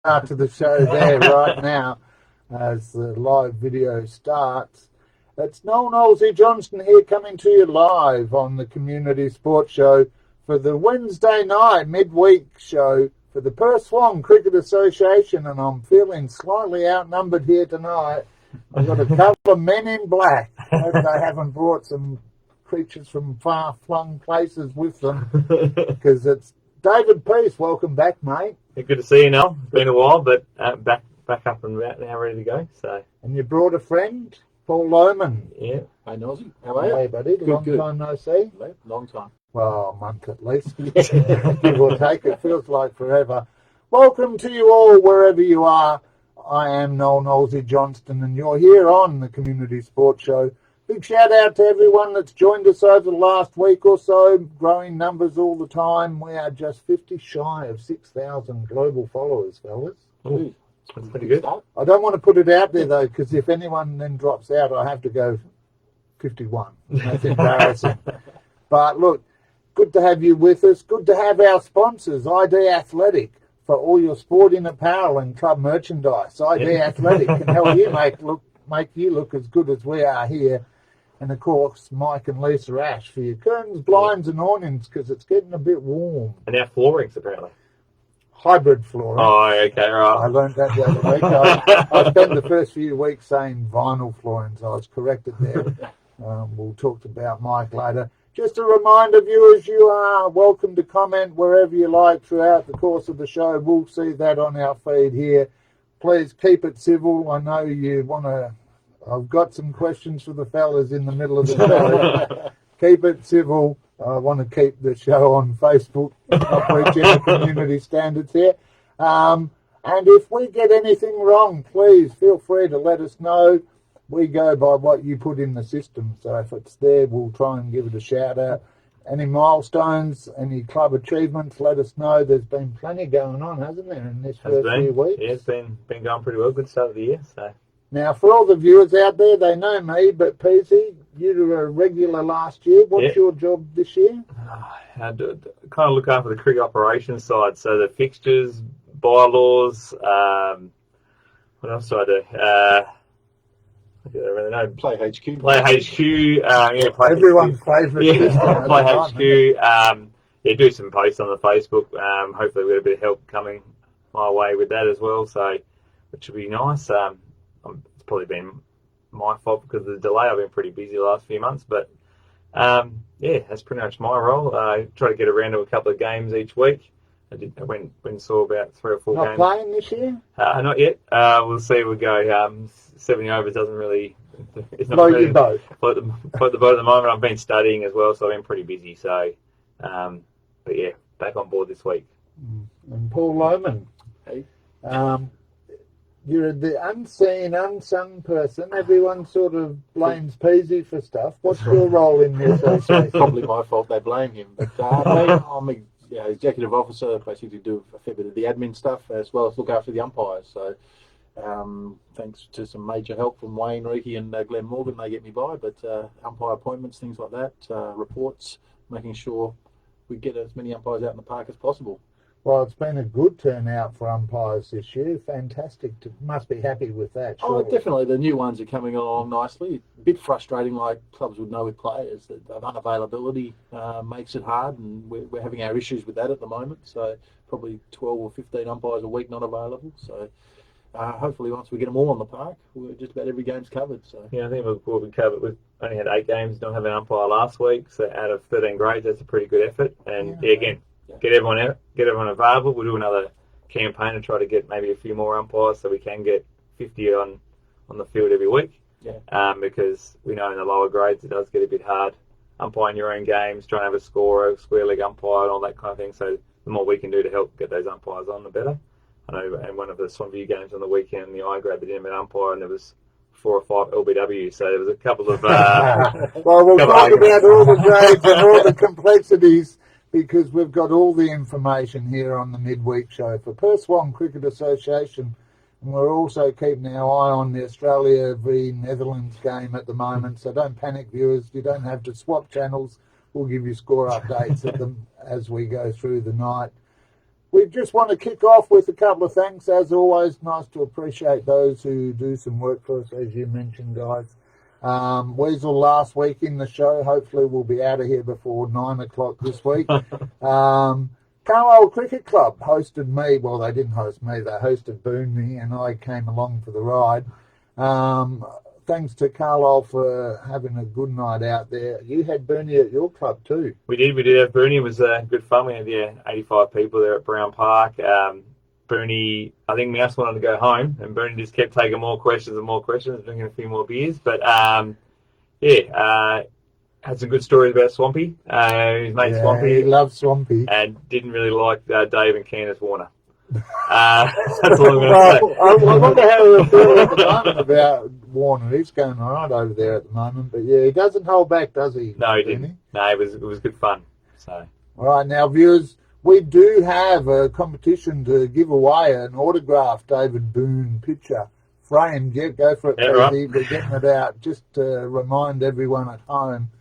start to the show there right now as the live video starts. It's Noel Nosey Johnston here coming to you live on the Community Sports Show for the Wednesday night midweek show for the Perth Swan Cricket Association, and I'm feeling slightly outnumbered here tonight. I've got a couple of men in black. I hope they haven't brought some creatures from far-flung places with them, because it's David Peace. Welcome back, mate. Yeah, good to see you, Noel. It's been a while, but back up and about now, ready to go. So. And you brought a friend, Paul Lohman. Yeah. Hey, Nosey. How are you? Hey, buddy. Long time no see. Long time. Well, a month at least. Give or take. It feels like forever. Welcome to you all, wherever you are. I am Noel Nosey Johnston, and you're here on the Community Sports Show. Big shout out to everyone that's joined us over the last week or so. Growing numbers all the time. We are just 50 shy of 6,000 global followers, fellas. Ooh, that's pretty good. I don't want to put it out there, though, because if anyone then drops out, I have to go 51. That's embarrassing. But look, good to have you with us. Good to have our sponsors, ID Athletic, for all your sporting apparel and club merchandise. ID Athletic can help you make you look as good as we are here. And, of course, Mike and Lisa Ash for your curtains, blinds and awnings, because it's getting a bit warm. And our floorings, apparently. Hybrid flooring. Oh, okay, right. I learned that the other week. I spent the first few weeks saying vinyl flooring, so I was corrected there. We'll talk about Mike later. Just a reminder, viewers, you are welcome to comment wherever you like throughout the course of the show. We'll see that on our feed here. Please keep it civil. I know you want to... I've got some questions for the fellas in the middle of the show. Keep it civil. I want to keep the show on Facebook, not breaching the community standards here. And if we get anything wrong, please feel free to let us know. We go by what you put in the system. So if it's there, we'll try and give it a shout out. Any milestones, any club achievements, let us know. There's been plenty going on, hasn't there, in this first few weeks? Yeah, it's been going pretty well. Good start of the year. So. Now, for all the viewers out there, they know me, but PC, you were a regular last year. What's your job this year? I kind of look after the cricket operations side, so the fixtures, bylaws, what else do I do? I don't really know. Play HQ. Play HQ. Everyone's favourite. Yeah, play HQ. Do some posts on the Facebook. Hopefully we get a bit of help coming my way with that as well, so which would be nice. It's probably been my fault because of the delay. I've been pretty busy the last few months, but that's pretty much my role. I try to get around to a couple of games each week. I went and saw about 3 or 4 games. Not playing this year? Not yet. We'll see. We'll go. 70 overs doesn't really. It's not float really your boat. Float the boat at the moment. I've been studying as well, so I've been pretty busy. So, but yeah, back on board this week. And Paul Lohman. Hey. You're the unsung person. Everyone sort of blames Peasy for stuff. What's your role in this? It's probably my fault they blame him. But I'm executive officer, basically do a fair bit of the admin stuff as well as look after the umpires. So thanks to some major help from Wayne, Reiki and Glenn Morgan, they get me by. But umpire appointments, things like that, reports, making sure we get as many umpires out in the park as possible. Well, it's been a good turnout for umpires this year. Fantastic. Must be happy with that. Surely. Oh, definitely. The new ones are coming along nicely. A bit frustrating, like clubs would know with players, that unavailability makes it hard, and we're having our issues with that at the moment. So probably 12 or 15 umpires a week not available. So hopefully once we get them all on the park, just about every game's covered. So yeah, I think we'll be covered. We've only had 8 games, don't have an umpire last week. So out of 13 grades, that's a pretty good effort. And again, get everyone out, get everyone available. We'll do another campaign to try to get maybe a few more umpires so we can get 50 on the field every week. Yeah. Because we know in the lower grades it does get a bit hard umpiring your own games, trying to have a scorer, square leg umpire and all that kind of thing. So the more we can do to help get those umpires on, the better. I know in one of the Swanview games on the weekend, the I grade, they didn't have an umpire and there was 4 or 5 LBW. So there was a couple of... well, we'll talk about all the grades and all the complexities, because we've got all the information here on the midweek show for Perth Swan Cricket Association, and we're also keeping our eye on the Australia v Netherlands game at the moment, so don't panic, viewers. You don't have to swap channels. We'll give you score updates at them as we go through the night. we just want to kick off with a couple of thanks. As always, nice to appreciate those who do some work for us, as you mentioned, guys. Weasel last week in the show. Hopefully we'll be out of here before 9 o'clock this week. Carlisle Cricket Club hosted me. Well, they didn't host me. They hosted Booney, and I came along for the ride. Thanks to Carlisle for having a good night out there. You had Booney at your club too. We did have Booney. It was good fun. We had 85 people there at Brown Park. Booney, I think Mouse wanted to go home, and Booney just kept taking more questions and more questions, drinking a few more beers. But had some good stories about Swampy. His mate Swampy. He loves Swampy. And didn't really like Dave and Candace Warner. That's all I'm going to say. I wonder how we feel at the moment about Warner. He's going all right over there at the moment. But yeah, he doesn't hold back, does he? No, he didn't. No, it was good fun. So. All right, now, viewers, we do have a competition to give away an autographed David Boone picture framed. Go for it, yeah, Tracy. right. We're getting it out just to remind everyone at home.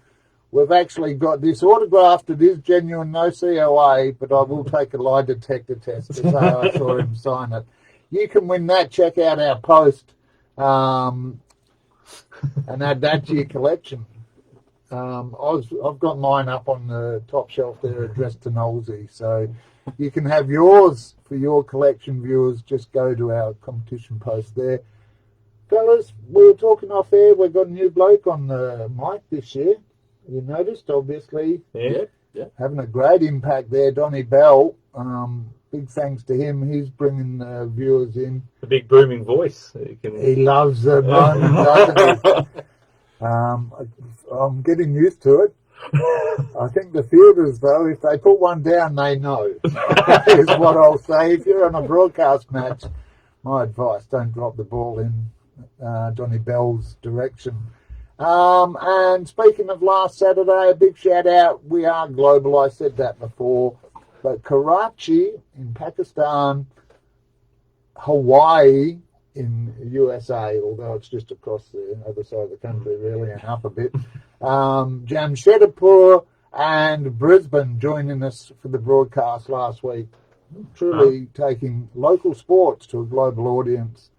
We've actually got this autographed. It is genuine, no COA, but I will take a lie detector test to say I saw him sign it. You can win that. Check out our post and add that to your collection. I've got mine up on the top shelf there addressed to Nolsey. So you can have yours for your collection, viewers. Just go to our competition post there. Fellas, we were talking off air. We've got a new bloke on the mic this year. You noticed, obviously, yeah. Having a great impact there. Donnie Bell, big thanks to him. He's bringing viewers in. A big booming voice. He loves the moment, doesn't he? I'm getting used to it. I think the fielders, though, if they put one down, they know, is what I'll say. If you're on a broadcast match, my advice, don't drop the ball in Donnie Bell's direction. And speaking of last Saturday, a big shout out. We are global. I said that before. But Karachi in Pakistan, Hawaii in USA, although it's just across the other side of the country, really, and up a bit. Jamshedpur and Brisbane joining us for the broadcast last week. Truly taking local sports to a global audience.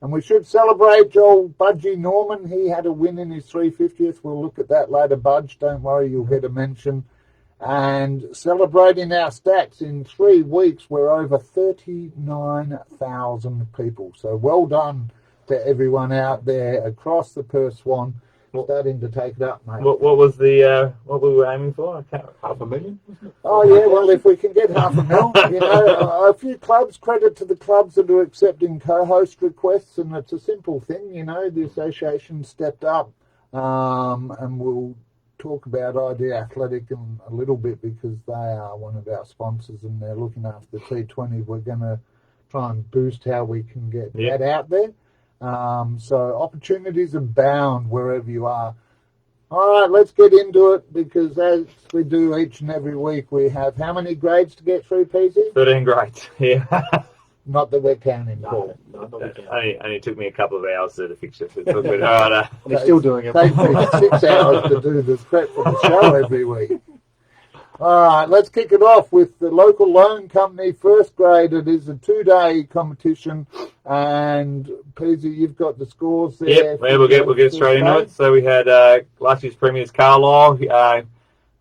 And we should celebrate Joel Budgie Norman. He had a win in his 350th. We'll look at that later, Budge. Don't worry, you'll get a mention. And celebrating our stats in 3 weeks, we're over 39,000 people. So well done to everyone out there across the Perth Swan. Starting to take it up, mate. What was the what we were aiming for? I can't. 500,000. Oh yeah, well if we can get 500,000, a few clubs. Credit to the clubs that are accepting co-host requests, and it's a simple thing. The association stepped up, and we'll talk about ID Athletic in a little bit because they are one of our sponsors and they're looking after the T20. We're going to try and boost how we can get that out there. So opportunities abound wherever you are. All right, let's get into it because as we do each and every week, we have how many grades to get through, PZ? 13 grades, yeah. Not that we're counting, Paul. No, Only took me a couple of hours to fix it. It's all good. All right, and he's still doing it. Takes me 6 hours to do the prep for the show every week. All right, let's kick it off with the local loan company first grade. It is a 2-day competition, and Peasy, you've got the scores there. Yep, we'll get straight into it. So we had last year's premiers Carlisle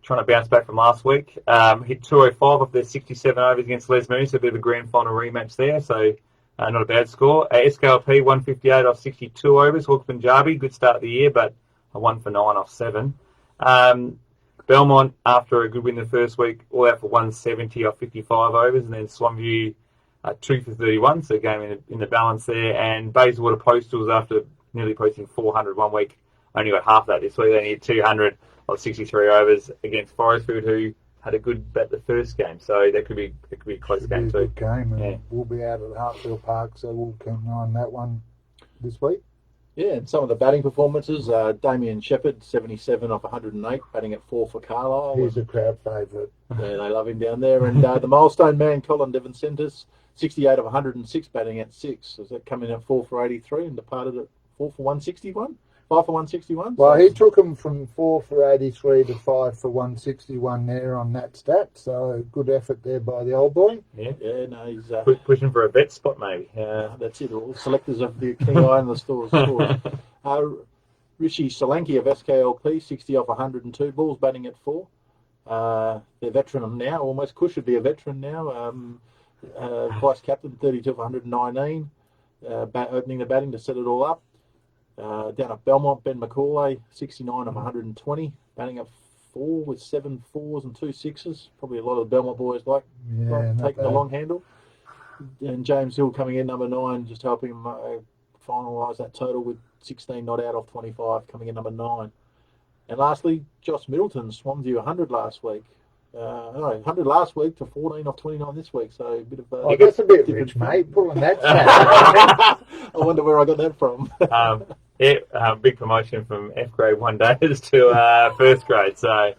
trying to bounce back from last week. Hit 205 off their 67 overs against Les Mooney, so a bit of a grand final rematch there. So not a bad score. SKLP 158 off 62 overs. Hawks Punjabi, good start of the year, but a 1 for 9 off 7. Belmont, after a good win the first week, all out for 170 off 55 overs, and then Swanview 2 for 31, so game in the balance there. And Bayswater Postals, after nearly posting 400 1 week, only got half that this week. They needed 200 off 63 overs against Forestfield, who had a good bet the first game, so that could be a close game too. Good game, and we'll be out at Hartfield Park, so we'll keep an eye on that one this week. Yeah, and some of the batting performances, Damien Shepherd, 77 off 108, batting at 4 for Carlisle. He's a crowd favourite. Yeah, they love him down there. And the milestone man, Colin Devon Centres, 68 of 106, batting at 6. So that coming at 4 for 83 and departed at 4 for 161? 5 for 161. Well, he took him from 4 for 83 to 5 for 161 there on that stat. So good effort there by the old boy. Yeah, no, he's Pushing for a vet spot, maybe. that's it. All selectors of the key eye in the stores. Rishi Solanki of SKLP, 60 off 102 balls, batting at 4. They're veteran now, almost. Kush should be a veteran now. Vice captain, 32 off 119. Opening the batting to set it all up. Down at Belmont, Ben McCauley, 69 of 120, batting at 4 with 7 4s and 2 6s. Probably a lot of the Belmont boys like taking the long handle. And James Hill coming in number 9, just helping him finalise that total with 16 not out off 25, coming in number 9. And lastly, Josh Middleton, Swansea 100 last week. 100 last week to 14 off 29 this week. So a bit of that's a bit rich, mate. Pulling that stat. I wonder where I got that from. Big promotion from F grade 1 days to first grade. So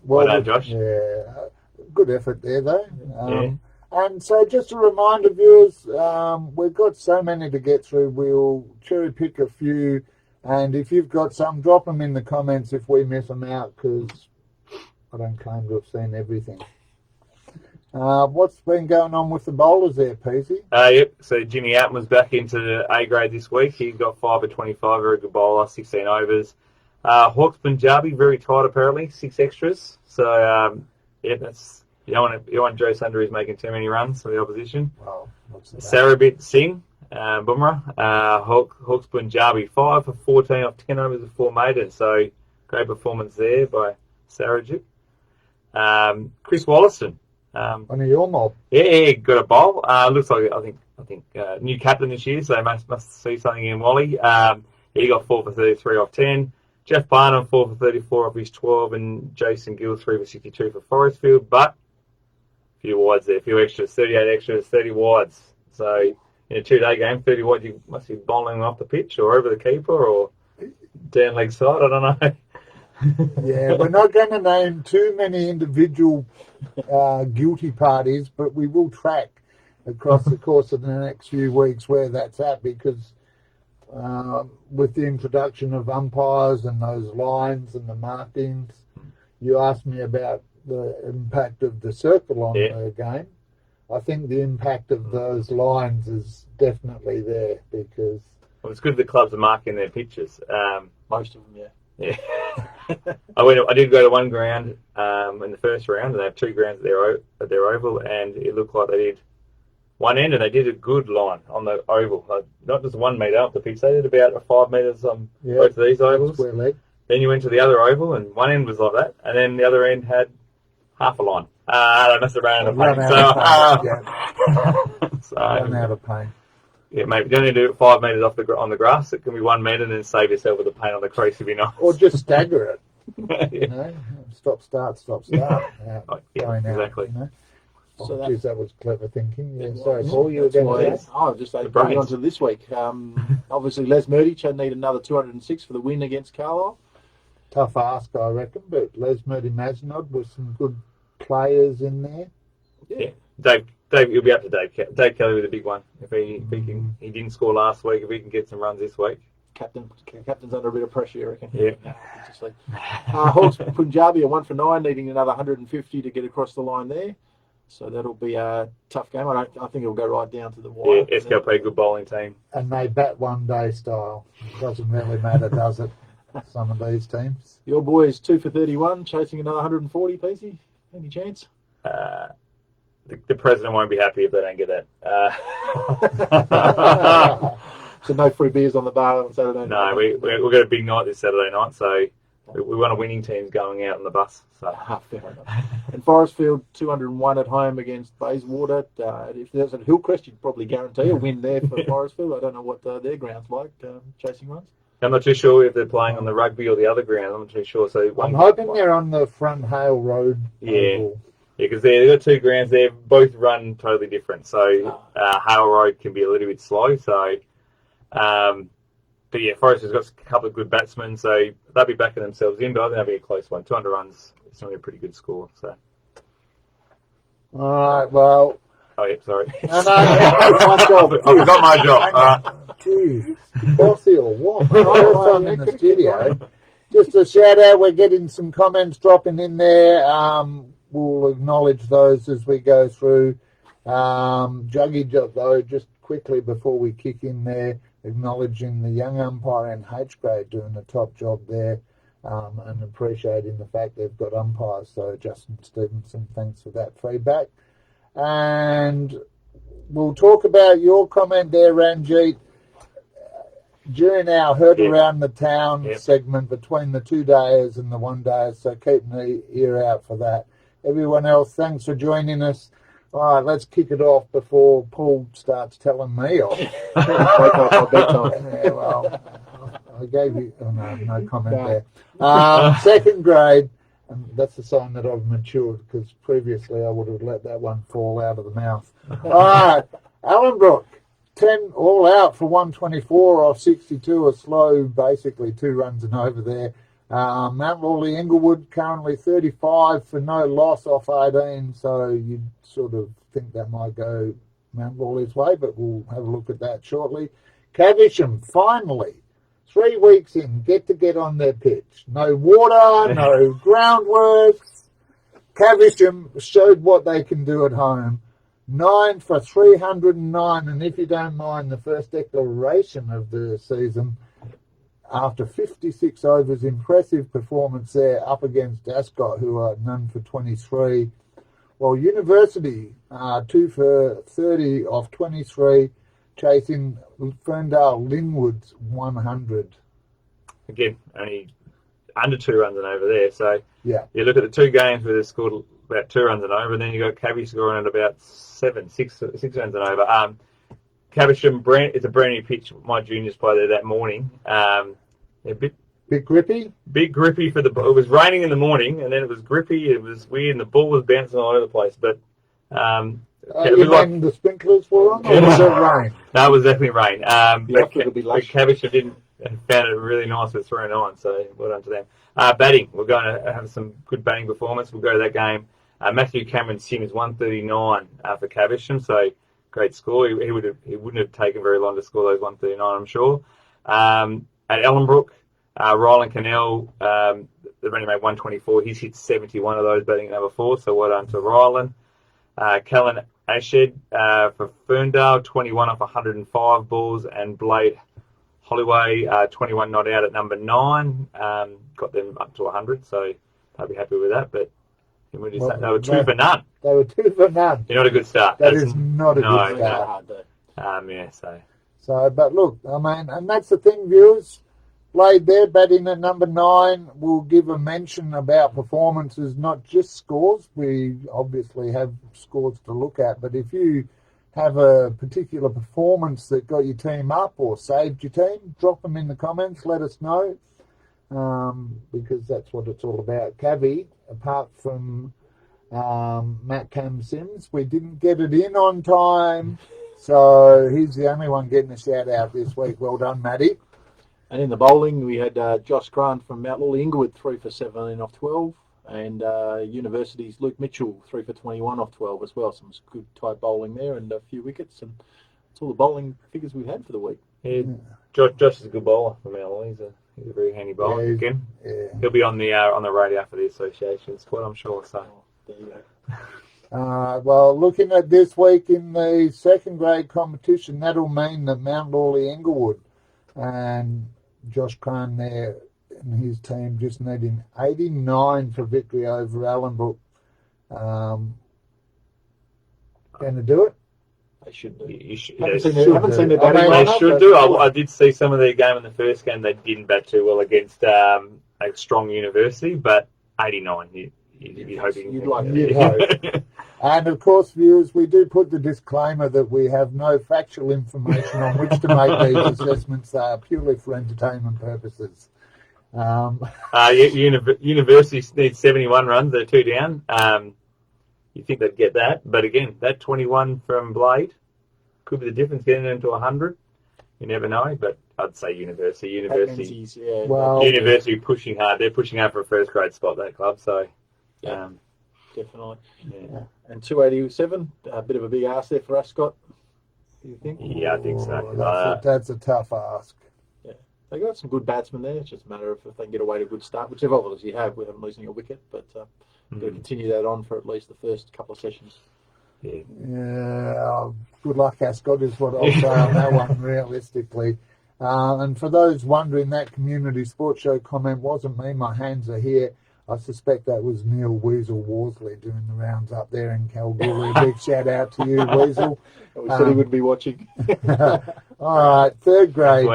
well done, Josh. Yeah, good effort there, though. And so just a reminder, viewers, we've got so many to get through. We'll cherry pick a few. And if you've got some, drop them in the comments if we miss them out, because I don't claim to have seen everything. What's been going on with the bowlers there, Peasy? Yep. So Jimmy Oughton was back into the A grade this week. He got 5 for 25, very good bowler, 16 overs. Hawks Punjabi, very tight apparently, 6 extras. So that's you don't want Joe Sundar making too many runs for the opposition. Well, Sarabit Singh, Bumrah, Hawks Punjabi, 5 for 14 off 10 overs with 4 maidens. So great performance there by Sarajit. Chris Wollaston. One of your mob. Yeah, got a bowl. Looks like I think new captain this year, so they must see something in Wally. He got 4 for 33 off 10. Jeff Barnum 4 for 34 off his 12, and Jason Gill 3 for 62 for Forestfield. But a few wides there, a few extras, 38 extras, 30 wides. So in a 2-day game, 30 wides, you must be bowling off the pitch or over the keeper or down leg side. I don't know. Yeah, we're not going to name too many individual guilty parties, but we will track across the course of the next few weeks where that's at, because with the introduction of umpires and those lines and the markings, you asked me about the impact of the circle on the game. I think the impact of those lines is definitely there, because... Well, it's good the clubs are marking their pitches. Most of them, yeah. Yeah, I did go to one ground in the first round, and they have 2 grounds at their oval, and it looked like they did one end, and they did a good line on the oval, not just 1 metre up the pitch. They did about 5 metres on both of these ovals. Square leg. Then you went to the other oval, and one end was like that, and then the other end had half a line. They must have ran out of paint. So Run out of paint. Yeah, maybe don't need to do it 5 metres on the grass. It can be 1 metre, and then save yourself with the paint on the crease if you're not. Or just stagger it. You know, stop, start. Exactly. You know? So geez, that was clever thinking. Yeah, sorry, Paul, you were going to say? I'll just say, bring on to this week. Obviously, Les Murdich need another 206 for the win against Carlisle. Tough ask, I reckon, but Les Murdich-Mazenod with some good players in there. Yeah. Dave, you'll be up to Dave Kelly with a big one. If he didn't score last week, if he can get some runs this week. Captain's under a bit of pressure, you reckon? Yeah. Hawks Punjabi are 1 for 9, needing another 150 to get across the line there. So that'll be a tough game. I think it'll go right down to the wire. Yeah, SKP, good bowling team. And they bat 1 day style. Doesn't really matter, does it? Some of these teams. Your boys 2 for 31, chasing another 140, PC. Any chance? The president won't be happy if they don't get that. So no free beers on the bar on Saturday night? No, we've got a big night this Saturday night, so we want a winning team going out on the bus. So. Fair enough. And Forestfield 201 at home against Bayswater. If there's a Hillcrest, you'd probably guarantee a win there for Forestfield. I don't know what their ground's like, chasing runs. I'm not too sure if they're playing on the rugby or the other ground. I'm not too sure. So I'm hoping they're on the front Hale Road. Yeah, because they've got 2 grounds there. Both run totally different. So Hale Road can be a little bit slow. So, but yeah, Forest has got a couple of good batsmen, so they'll be backing themselves in. But I think that'll be a close one. 200 runs is normally a pretty good score. So. All right. Well, Oh, yeah, sorry. No, one job. I forgot my job. Jeez, bossy or what? First time in the studio. Just a shout out. We're getting some comments dropping in there. We'll acknowledge those as we go through. Juggy, though, just quickly before we kick in there, acknowledging the young umpire in H grade doing a top job there, and appreciating the fact they've got umpires. So Justin Stevenson, thanks for that feedback. And we'll talk about your comment there, Ranjit, during our herd around the town segment between the 2 days and the 1 day. So keep an ear out for that. Everyone else, thanks for joining us. All right, let's kick it off before Paul starts telling me off. Yeah, well, I gave you no comment there. Second grade, and that's a sign that I've matured, because previously I would have let that one fall out of the mouth. All right, Allenbrook, 10 all out for 124 off 62, a slow, basically 2 runs and over there. Mount Lawley Inglewood currently 35 for no loss off 18, so you'd sort of think that might go Mount Lawley's way, but we'll have a look at that shortly. Caversham, finally, 3 weeks in, get on their pitch. No water, no groundworks. Caversham showed what they can do at home. 9 for 309, and if you don't mind, the first declaration of the season, after 56 overs, impressive performance there up against Ascot, who are none for 23. Well, University, 2 for 30 off 23, chasing Ferndale Linwood's 100. Again, only under 2 runs and over there. So yeah, you look at the 2 games where they scored about 2 runs and over, and then you got Cabby scoring at about 6 runs and over. Caversham, it's a brand new pitch. My juniors played there that morning. A bit grippy? Bit grippy for it was raining in the morning, and then it was grippy. It was weird, and the ball was bouncing all over the place. But you mean the sprinklers were on, or was it rain? No, it was definitely rain. But Caversham found it really nice with 309, so well done to them. Batting, we're going to have some good batting performance. We'll go to that game. Matthew Cameron Sims 139 for Caversham, so great score. He wouldn't have taken very long to score those 139, I'm sure. At Ellenbrook, Ryland Cannell, they've only made 124. He's hit 71 of those, batting at number 4, so well done to Ryland. Callan Ashed for Ferndale, 21 off 105 balls, and Blade Holloway, 21 not out at number 9, got them up to 100, so I'll be happy with that. But they were 2 for none. They were 2 for none. You're not a good start. That is not a good start. So, but look, I mean, and that's the thing, viewers. Blade there, batting at number 9. We'll give a mention about performances, not just scores. We obviously have scores to look at, but if you have a particular performance that got your team up or saved your team, drop them in the comments, let us know, because that's what it's all about. Cavi, apart from Matt Cam Sims, we didn't get it in on time, so he's the only one getting a shout out this week. Well done, Matty. And in the bowling, we had Josh Grant from Mount Lawley Inglewood, 3 for 17 off 12. And University's Luke Mitchell, 3 for 21 off 12 as well. Some good tight bowling there and a few wickets. And that's all the bowling figures we've had for the week. Yeah, Josh is a good bowler for Mount Lawley. He's a very handy bowler. Again, he'll be on the radio for the association squad, I'm sure. So there you go. Well, looking at this week in the second grade competition, that'll mean that Mount Lawley Inglewood and Josh Crane there and his team just needing 89 for victory over Allenbrook. Going to do it? They should do. Haven't seen their batting. They should do. I did see some of their game in the first game. They didn't bat too well against a strong University, but 89. You'd hope. You'd hope. And of course, viewers, we do put the disclaimer that we have no factual information on which to make these assessments. They are purely for entertainment purposes. University needs 71 runs. They're 2 down. You think they'd get that, but again, that 21 from Blade could be the difference getting them to 100. You never know, but I'd say University. Well, University pushing hard. They're pushing hard for a first grade spot, that club. So, definitely. Yeah, And 287, a bit of a big ask there for Ascot. Do you think? I think so. That's a tough ask. Yeah, they got some good batsmen there. It's just a matter of if they can get away to a good start, which they've obviously have with them losing a wicket. But got to continue that on for at least the first couple of sessions. Yeah, good luck, Ascot, is what I'll say on that one, realistically. And for those wondering, that community sports show comment wasn't me. My hands are here. I suspect that was Neil Weasel Worsley doing the rounds up there in Kalgoorlie. Big shout out to you, Weasel. We said he would be watching. All right, third grade.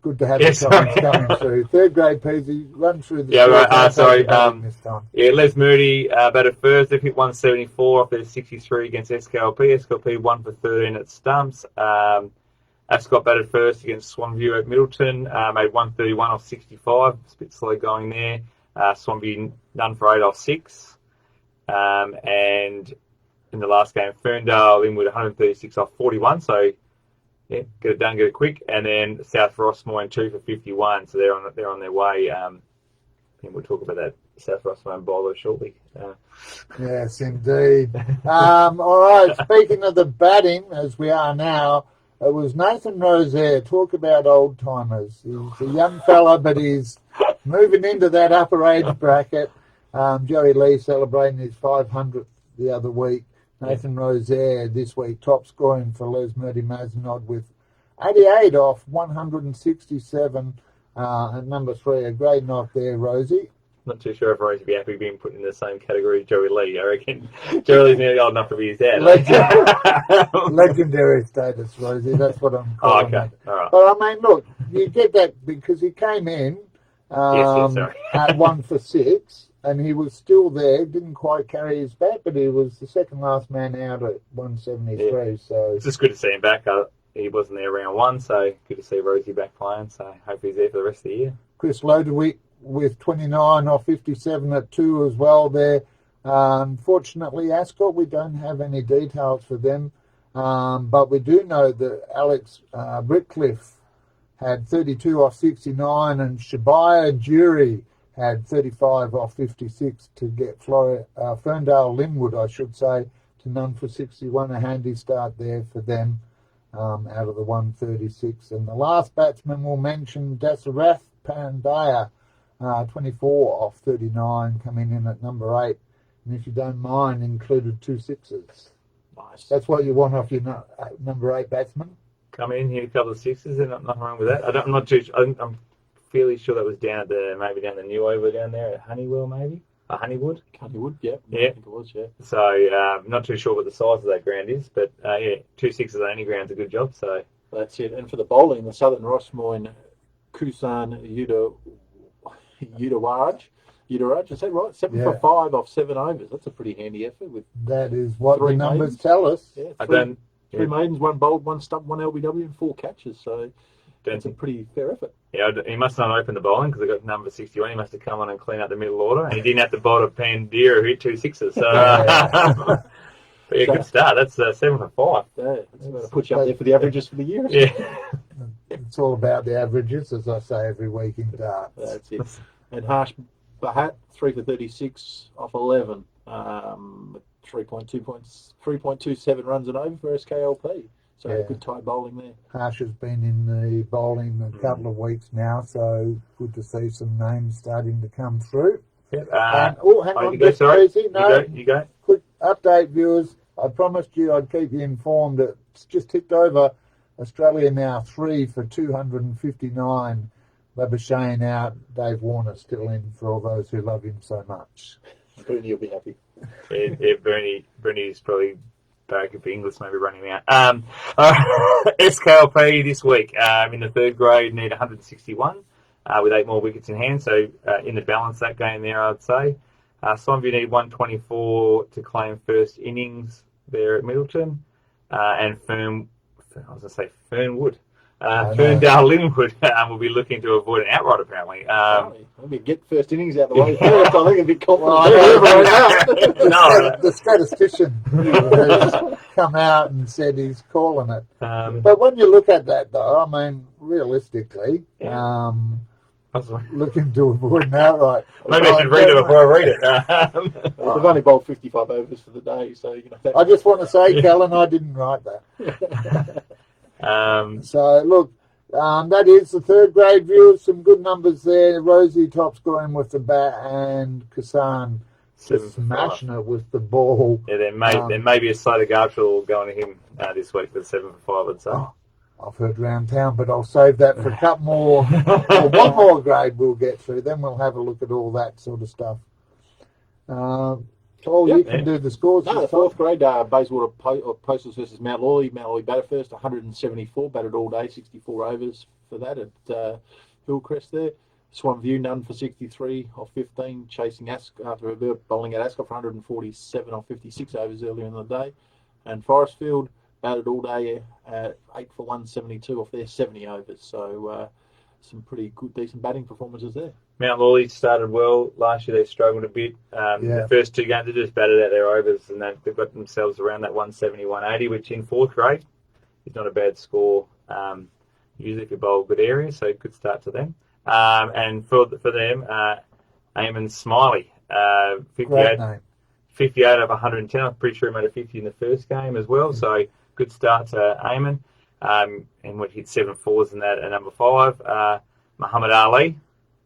Good to have the comments coming through. Third grade, Peasy, run through the sorry. This time. Les Moody batted first. They hit 174 off their 63 against SKLP. SKLP 1 for 13 at stumps. Ascot batted first against Swanview at Middleton. Made 131 off 65. It's a bit slow going there. Swanview none for 8 off 6. And in the last game, Ferndale Linwood 136 off 41. So yeah, get it done, get it quick. And then South Rossmoyne 2 for 51. So they're on their way. And we'll talk about that South Rossmoyne bowler shortly. Yes, indeed. All right, speaking of the batting, as we are now, it was Nathan Rosaire. Talk about old timers. He's a young fella, but he's moving into that upper age bracket. Joey Lee celebrating his 500th the other week. Nathan Rosaire this week top scoring for Les Moody Mazenod with 88 off 167 at number 3. A great knock there, Rosie. Not too sure if Rosie would be happy being put in the same category as Joey Lee. I reckon Joey Lee's nearly old enough to be his dad. Legendary status, Rosie. That's what I'm calling it. All right. But I mean, look, you get that because he came in at 1 for 6, and he was still there. Didn't quite carry his bat, but he was the second last man out at 173. Yeah. So it's just good to see him back. He wasn't there round 1, so good to see Rosie back playing. So hope he's there for the rest of the year. Chris Lodewick with 29 off 57 at 2 as well there. Unfortunately, Ascot, we don't have any details for them, but we do know that Alex Brickcliffe had 32 off 69 and Shabaya Jury had 35 off 56 to get Ferndale Linwood, I should say, to none for 61. A handy start there for them out of the 136. And the last batsman we'll mention, Dasarath Pandya, 24 off 39, coming in at number 8. And if you don't mind, included 2 sixes. Nice. That's what you want off your number 8 batsman. Come in, hit a couple of sixes. There's nothing wrong with that. I'm not too. I'm fairly sure that was down down the new over down there at Honeywell, maybe. Honeywood. Honeywood, yeah. Yeah. I think it was, yeah. So not too sure what the size of that ground is, but 2 sixes on any ground's a good job. So that's it. And for the bowling, the Southern Rossmoyne Kusan Udaraj, is that right? 7 for 5 off 7 overs. That's a pretty handy effort. With that is what the numbers maidens tell us. Yeah, 3 maidens, 1 bowled, 1 stump, 1 LBW, and 4 catches. So that's a pretty fair effort. Yeah, he must not open the bowling because I got number 61. He must have come on and clean up the middle order, and he didn't have to bowl to Pandya who hit 2 sixes. So, but good start. That's 7 for 5. Yeah, that's going to put you up there for the averages for the year. Yeah. It's all about the averages, as I say every week in darts. That's it. And Harsh Bahat, 3 for 36 off 11. 3.27 runs and over for SKLP. So good tight bowling there. Harsh has been in the bowling a couple of weeks now, so good to see some names starting to come through. Yep. Hang on, you go, sorry. Crazy. No, you go. Quick update, viewers. I promised you I'd keep you informed. It's just ticked over. Australia now 3 for 259. Labuschagne out. Dave Warner still in for all those who love him so much. Bernie will be happy. Yeah, Bernie's probably barracking for English, maybe running out. SKLP this week in the 3rd grade need 161 with 8 more wickets in hand. So in the balance that game there, I'd say. Swanview need 124 to claim first innings there at Middleton. And Fernwood. Ferndale Linwood will be looking to avoid an outright, apparently. Let me get first innings out of the way first. I think it'd be confident. The statistician has come out and said he's calling it. But when you look at that, though, I mean, realistically, looking to avoid an outright. Maybe I should read it before I read it. They've only bowled 55 overs for the day, so you know. I just want to say, Callan, I didn't write that. So look, that is the third grade view. Some good numbers there. Rosie top scoring with the bat, and Kassan just smashing it with the ball. Yeah, there may be a Slater Gartrell going to him this week for 7 for 5, I'd say. Oh, I've heard round town, but I'll save that for a couple more, or one more grade we'll get through. Then we'll have a look at all that sort of stuff. You can do the scores. No, the fourth grade, Bayswater Postals versus Mount Lawley. Mount Lawley batted first, 174, batted all day, 64 overs for that at Hillcrest there. Swan View, none for 63 off 15, chasing after bowling at Ascot for 147 off 56 overs earlier in the day. And Forestfield batted all day at 8 for 172 off their 70 overs. So some pretty good, decent batting performances there. Mount Lawley started well. Last year they struggled a bit. The first two games they just batted out their overs, and they've got themselves around that 170, 180, which in fourth grade is not a bad score. Usually if you bowl a good area, so good start to them. And for them, Eamon Smiley, 58 of 110. I'm pretty sure he made a 50 in the first game as well. So good start to Eamon. And what hit 7 fours in that at number 5. Muhammad Ali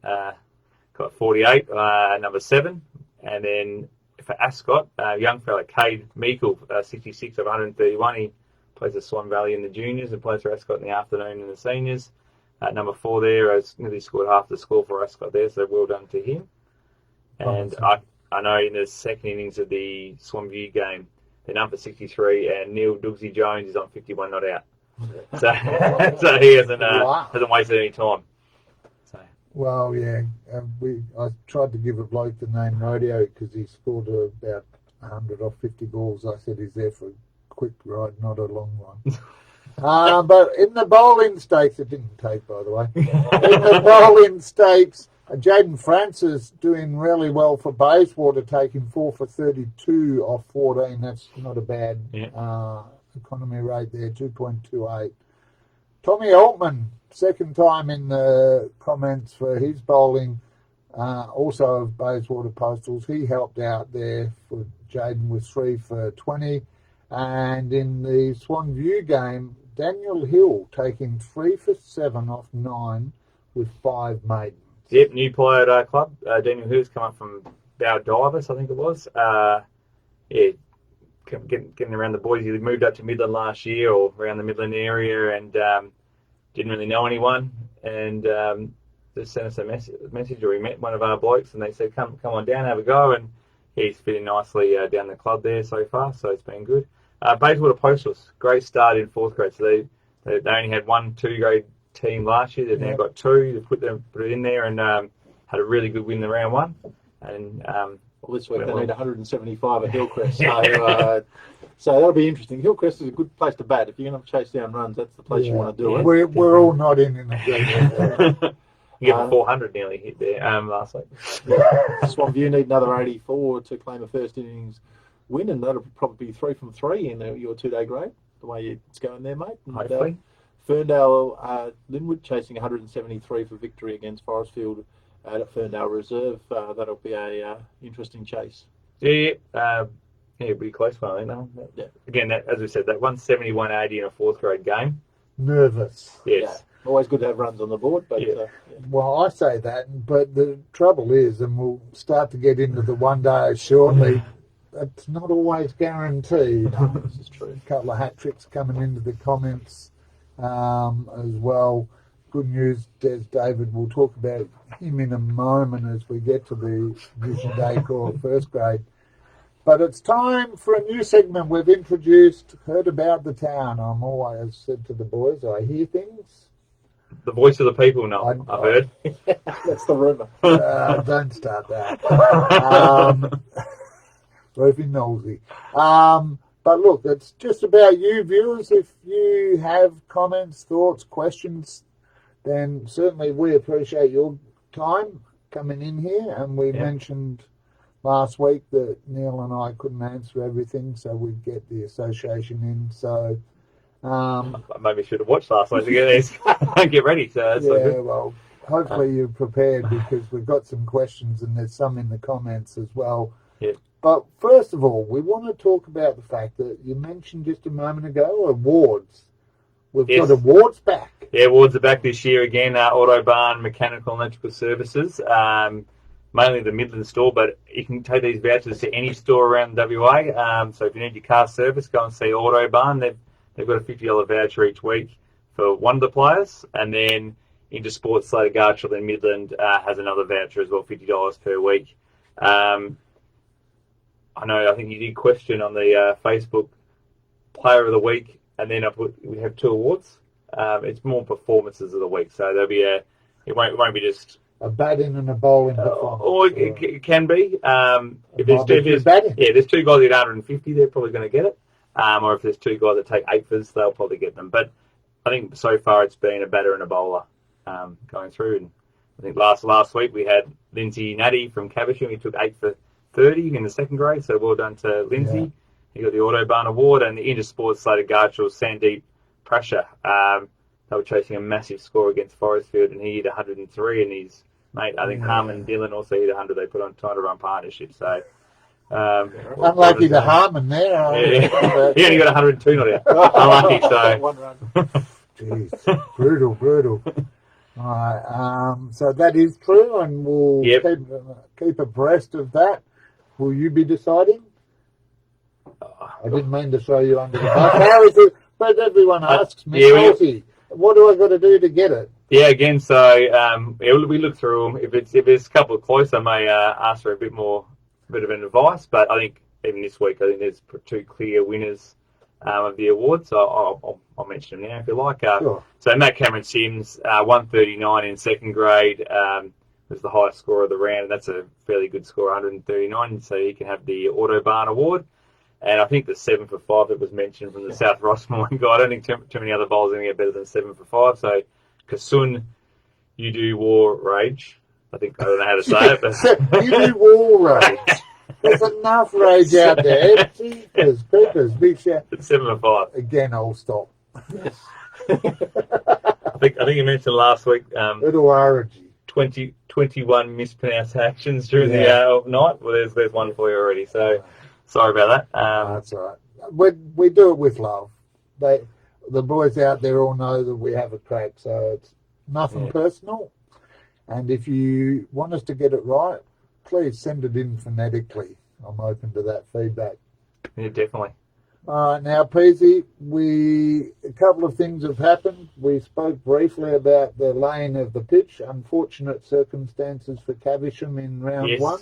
got 48, number 7. And then for Ascot, young fella, Cade Meikle, 66 of 131. He plays at Swan Valley in the juniors and plays for Ascot in the afternoon in the seniors. Number 4 there, has nearly scored half the score for Ascot there, so well done to him. And I know in the second innings of the Swan View game, they're number 63, and Neil Doogsy Jones is on 51 not out. So he hasn't wasted any time. So. Well, yeah, I tried to give a bloke the name Rodeo because he scored about 100 off 50 balls. I said he's there for a quick ride, not a long one. But in the bowling stakes, it didn't take, by the way. In the bowling stakes, Jaden Francis doing really well for Bayswater, taking 4 for 32 off 14. That's not a bad economy rate there, 2.28. Tommy Altman, second time in the comments for his bowling, also of Bayswater Postals. He helped out there for Jaden with 3 for 20. And in the Swan View game, Daniel Hill taking 3 for 7 off 9 with 5 maidens. Yep, new player at our club. Daniel Hill's come up from Bow Divers, I think it was. Getting around the boys. He moved up to Midland last year, or around the Midland area, and didn't really know anyone. And just sent us a message, or he met one of our blokes, and they said, come on down, have a go. And he's fitting nicely down the club there so far, so it's been good. Bayswater Postals, great start in fourth grade. So they only had 1 2-grade team last year. They've now got 2. They put it in there and had a really good win in the round 1. And this week they need 175 at Hillcrest. So that'll be interesting. Hillcrest is a good place to bat. If you're going to chase down runs, that's the place you want to do it. We're all not in the game. You get 400 nearly hit there last week. Swan View need another 84 to claim a first innings win, and that'll probably be 3 from 3 in your 2-day grade, the way it's going there, mate. And, hopefully. Ferndale Linwood chasing 173 for victory against Forestfield at Ferndale Reserve. That'll be a interesting chase. It'll be a close one, I think. No? Yeah. Again, as we said, that 170, 180 in a fourth grade game. Nervous. Yes. Yeah. Always good to have runs on the board, but well, I say that, but the trouble is, and we'll start to get into the one day shortly. It's not always guaranteed. No, this is true. A couple of hat tricks coming into the comments as well. Good news, Des David. We'll talk about him in a moment as we get to the Vision Day call first grade. But it's time for a new segment we've introduced, Heard About the Town. I'm always said to the boys, I hear things. The voice of the people, no, I've heard. That's the rumour. Don't start that. Roofing nosy. But look, it's just about you, viewers. If you have comments, thoughts, questions, then certainly we appreciate your time coming in here. And we mentioned last week that Neil and I couldn't answer everything, so we'd get the association in. So maybe should have watched last week to get ready. So that's well, hopefully you're prepared because we've got some questions and there's some in the comments as well. Yeah. But first of all, we want to talk about the fact that you mentioned just a moment ago awards. We've Yes. got awards back. Yeah, awards are back this year again. Autobarn, Mechanical and Electrical Services, mainly the Midland store, but you can take these vouchers to any store around WA. So if you need your car service, go and see Autobarn. They've got a $50 voucher each week for one of the players, and then Intersport Slater Gartrell in Midland has another voucher as well, $50 per week. I think you did question on the Facebook Player of the Week, and then we have 2 awards. It's more performances of the week, so there'll be it won't be just A batting and a bowling performance. or it can be. If there's there's 2 guys at 150, they're probably going to get it. Or if there's 2 guys that take 8 they'll probably get them. But I think so far it's been a batter and a bowler going through. And I think last week we had Lindsay Natty from Caversham. He took 8 for 30 in the second grade, so well done to Lindsay. Yeah. He got the Autobarn Award, and the Intersport Slater Gartrell Sandeep Prasha. They were chasing a massive score against Forestfield, and he hit 103, and his mate, I think Harmon Dillon also hit 100. They put on trying to run partnership. So unlucky to Harmon there. Yeah. He only got 102 not out. Unlucky, so. 1 run. Jeez, brutal. All right, so that is true, and we'll keep abreast of that. Will you be deciding? I didn't mean to throw you under the bus. How is it? But everyone asks me, what do I got to do to get it? Yeah, again, so we look through them. If there's a couple of close, I may ask for a bit of an advice. But I think even this week, I think there's 2 clear winners of the awards. So I'll mention them now if you like. Sure. So Matt Cameron Sims, 139 in second grade, was the highest score of the round, and that's a fairly good score, 139. So he can have the Autobarn Award. And I think the 7 for 5 that was mentioned from the South Rossmoreland guy, I don't think too many other bowlers are going to get better than 7 for 5. So, Kasun, you do war rage. I don't know how to say it, but you do war rage. There's enough rage out there. Jeepers, big shout. It's 7 for 5. Again, I'll stop. Yes. I think you mentioned last week. Little origin. 21 mispronunciations during the night. Well, there's one for you already. So. Sorry about that. That's all right. We do it with love. The boys out there all know that we have a crack, so it's nothing personal. And if you want us to get it right, please send it in phonetically. I'm open to that feedback. Yeah, definitely. All right, now, Peasy, a couple of things have happened. We spoke briefly about the laying of the pitch. Unfortunate circumstances for Caversham in round 1.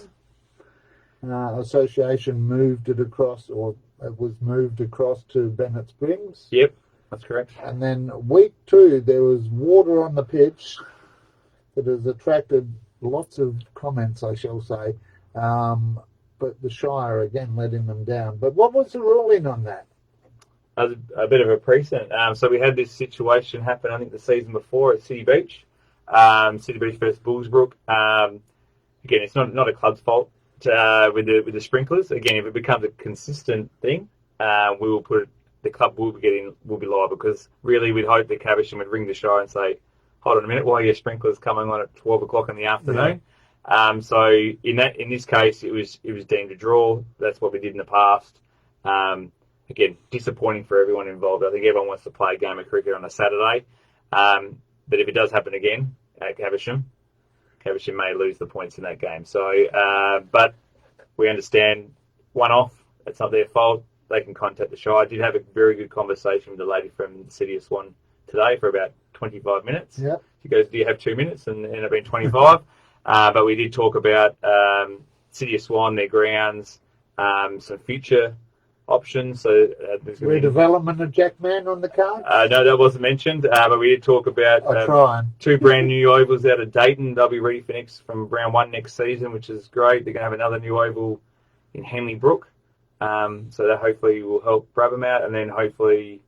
Association moved it across, or it was moved across to Bennett Springs. Yep, that's correct. And then week 2, there was water on the pitch that has attracted lots of comments, I shall say. But the Shire, again, letting them down. But what was the ruling on that? That was a bit of a precedent. So we had this situation happen, I think, the season before at City Beach. City Beach versus Bullsbrook. Again, it's not a club's fault. With the sprinklers, again, if it becomes a consistent thing, we will the club will be liable, because really we'd hope that Caversham would ring the Shire and say, hold on a minute, why are your sprinklers coming on at 12 o'clock in the afternoon? Yeah. So in this case, it was deemed a draw. That's what we did in the past. Again, disappointing for everyone involved. I think everyone wants to play a game of cricket on a Saturday, but if it does happen again at Caversham may lose the points in that game. So, but we understand one-off. It's not their fault. They can contact the Shire. I did have a very good conversation with a lady from the City of Swan today for about 25 minutes. Yeah. She goes, do you have 2 minutes? And it ended up being 25. But we did talk about City of Swan, their grounds, some future options. So there's going to be redevelopment of Jackman on the card? No, that wasn't mentioned. But we did talk about 2 brand new ovals out of Dayton. They'll be ready for from round 1 next season, which is great. They're going to have another new oval in Henley Brook. So that hopefully will help grab them out. And then hopefully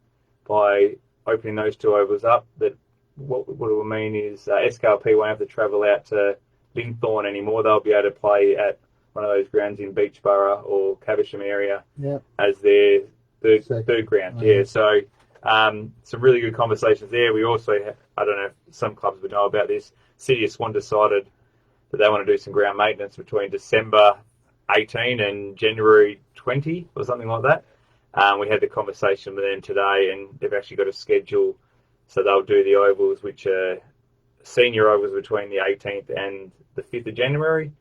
by opening those 2 ovals up, that what it will mean is SKLP won't have to travel out to Linthorne anymore. They'll be able to play at one of those grounds in Beachborough or Caversham area as their third ground. Yeah, so some really good conversations there. We also, I don't know if some clubs would know about this, City of Swan decided that they want to do some ground maintenance between December 18 and January 20 or something like that. We had the conversation with them today, and they've actually got a schedule. So they'll do the ovals, which are senior ovals between the 18th and the 5th of January.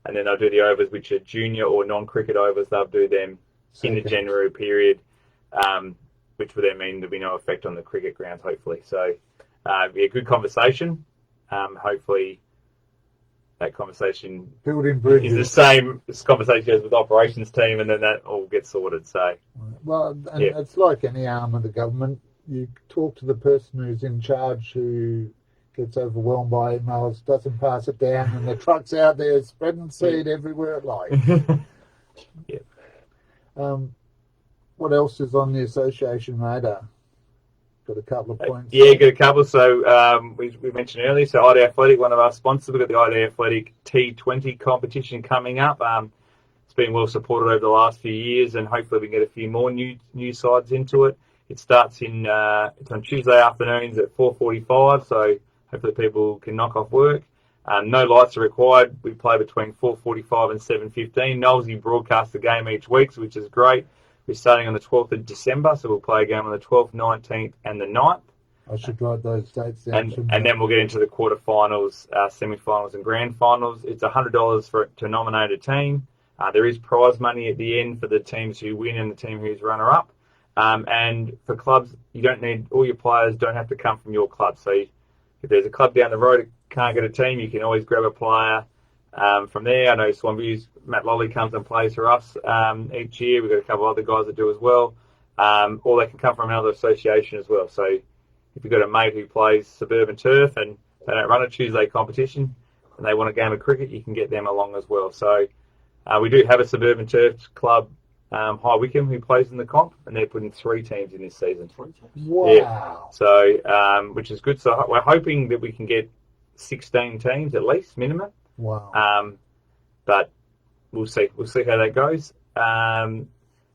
And then they'll do the overs, which are junior or non-cricket overs. They'll do them in the January period, which will then mean there'll be no effect on the cricket grounds, hopefully. So, be a good conversation. Hopefully, that conversation Building bridges. is the same conversation as with the operations team, and then that all gets sorted. So, well, and it's like any arm of the government. You talk to the person who's in charge who gets overwhelmed by emails, doesn't pass it down, and the truck's out there spreading seed everywhere it likes. What else is on the association radar? Got a couple of points. Yeah, got a couple. So we mentioned earlier, so ID Athletic, one of our sponsors, we've got the ID Athletic T20 competition coming up. It's been well supported over the last few years, and hopefully we can get a few more new sides into it. It starts it's on Tuesday afternoons at 4:45, so hopefully people can knock off work. No lights are required. We play between 4:45 and 7:15. Knowlesy broadcasts the game each week, which is great. We're starting on the 12th of December, so we'll play a game on the 12th, 19th, and the 9th. I should write those dates down. And then we'll get into the quarterfinals, semi-finals, and grand finals. It's $100 to nominate a team. There is prize money at the end for the teams who win and the team who's runner-up. And for clubs, all your players don't have to come from your club. So if there's a club down the road that can't get a team, you can always grab a player from there. I know Swanview's Matt Lolly comes and plays for us each year. We've got a couple of other guys that do as well. Or they can come from another association as well. So if you've got a mate who plays suburban turf and they don't run a Tuesday competition and they want a game of cricket, you can get them along as well. So we do have a suburban turf club, High Wycombe, who plays in the comp, and they're putting 3 teams in this season. Wow. Yeah. So, which is good. So we're hoping that we can get 16 teams at least, minimum. Wow. But we'll see. We'll see how that goes. And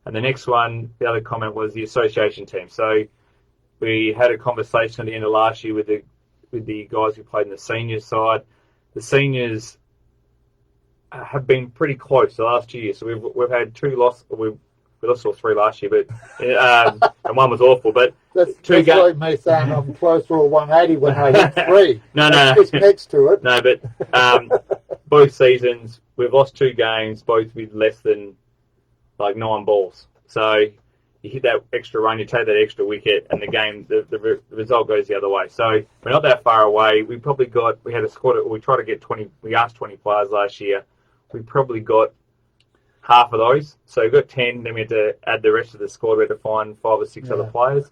the next one, the other comment was the association team. So we had a conversation at the end of last year with the guys who played in the senior side. The seniors have been pretty close the last 2 years. So we've had 2 losses. We lost all 3 last year, but and one was awful. But that's like me saying I'm close to a 180 when I hit 3. No. Just next to it. No, but both seasons we've lost 2 games, both with less than 9 balls. So you hit that extra run, you take that extra wicket, and the game, the result goes the other way. So we're not that far away. We had a squad. We tried to get 20. We asked 20 players last year. We probably got half of those. So we got 10. Then we had to add the rest of the squad. We had to find 5 or 6 other players.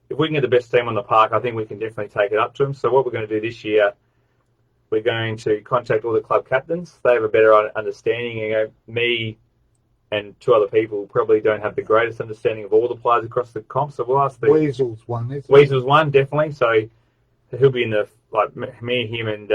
If we can get the best team on the park, I think we can definitely take it up to them. So what we're going to do this year, we're going to contact all the club captains. They have a better understanding. Me and 2 other people probably don't have the greatest understanding of all the players across the comp. So we'll ask Weasel's one, isn't it? Weasel's one, definitely. So he'll be in the, me, him, and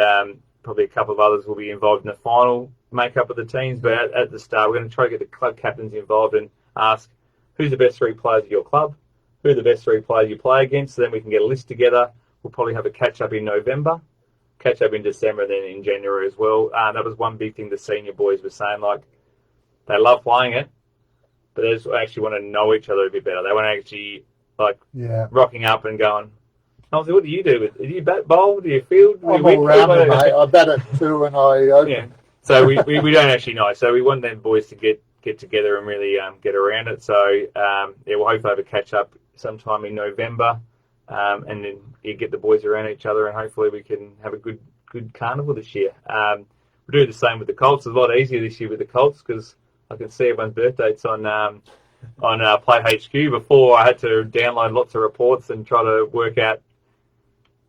probably a couple of others will be involved in the final makeup of the teams. But at the start, we're going to try to get the club captains involved and ask who's the best 3 players of your club, who are the best 3 players you play against. So then we can get a list together. We'll probably have a catch-up in November, catch-up in December, and then in January as well. That was one big thing the senior boys were saying, they love playing it, but they just actually want to know each other a bit better. They want to actually, rocking up and going, obviously, what do you do? Do you bat, bowl? Do you field? I'm all rounder, mate. I bat at 2 and I open. Yeah. So we don't actually know. So we want them boys to get together and really get around it. So we'll hopefully have a catch up sometime in November, and then you get the boys around each other, and hopefully we can have a good carnival this year. We'll do the same with the Colts. It's a lot easier this year with the Colts because I can see everyone's birth dates on Play HQ. Before I had to download lots of reports and try to work out,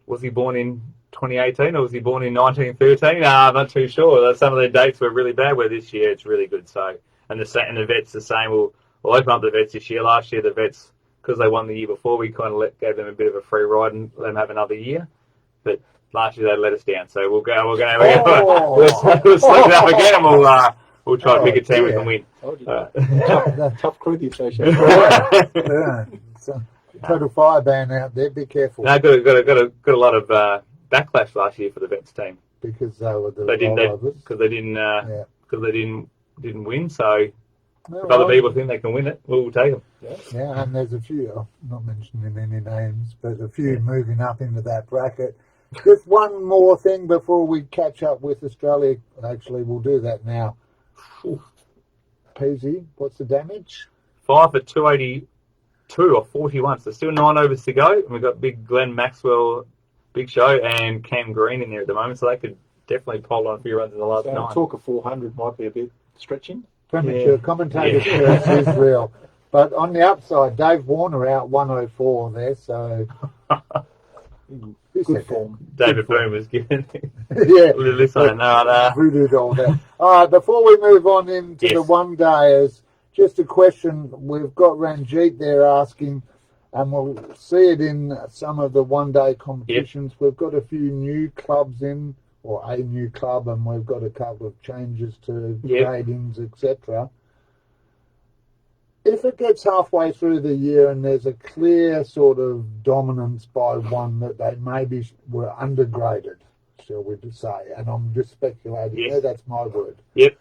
was he born in 2018 or was he born in 1913? I'm not too sure. Some of the dates were really bad. Where this year it's really good. So and the vets the same. We'll open up the vets this year. Last year the vets, because they won the year before, we kind of gave them a bit of a free ride and let them have another year. But last year they let us down. So we'll slip it up again and we'll try to pick a team we can win. Tough crew, the association. Total fire ban out there. Be careful. No, got a lot of backlash last year for the Vets team. because they were the They didn't rollovers. because they didn't win. So Well, if other people think they can win it, we'll take them. yeah, and there's a few, I'm not mentioning any names, but a few moving up into that bracket. Just one more thing before we catch up with Australia. Actually, we'll do that now. Peasy, what's the damage? 5 for 282 or 41. So still 9 overs to go. And we've got big Glenn Maxwell, Big Show, and Cam Green in there at the moment. So they could definitely pole on a few runs in the last 9. Talk of 400 might be a bit stretching. Premature commentator's curse is real. But on the upside, Dave Warner out 104 there, so... Good form. David Boone was given. Yeah. Listen, Voodooed all that. All right, before we move on into the one-dayers, just a question. We've got Ranjit there asking, and we'll see it in some of the one-day competitions. Yep. We've got a few new clubs in, or a new club, and we've got a couple of changes to gradings, etc. If it gets halfway through the year and there's a clear sort of dominance by one that they maybe were undergraded, shall we just say, and I'm just speculating there, that's my word. Yep.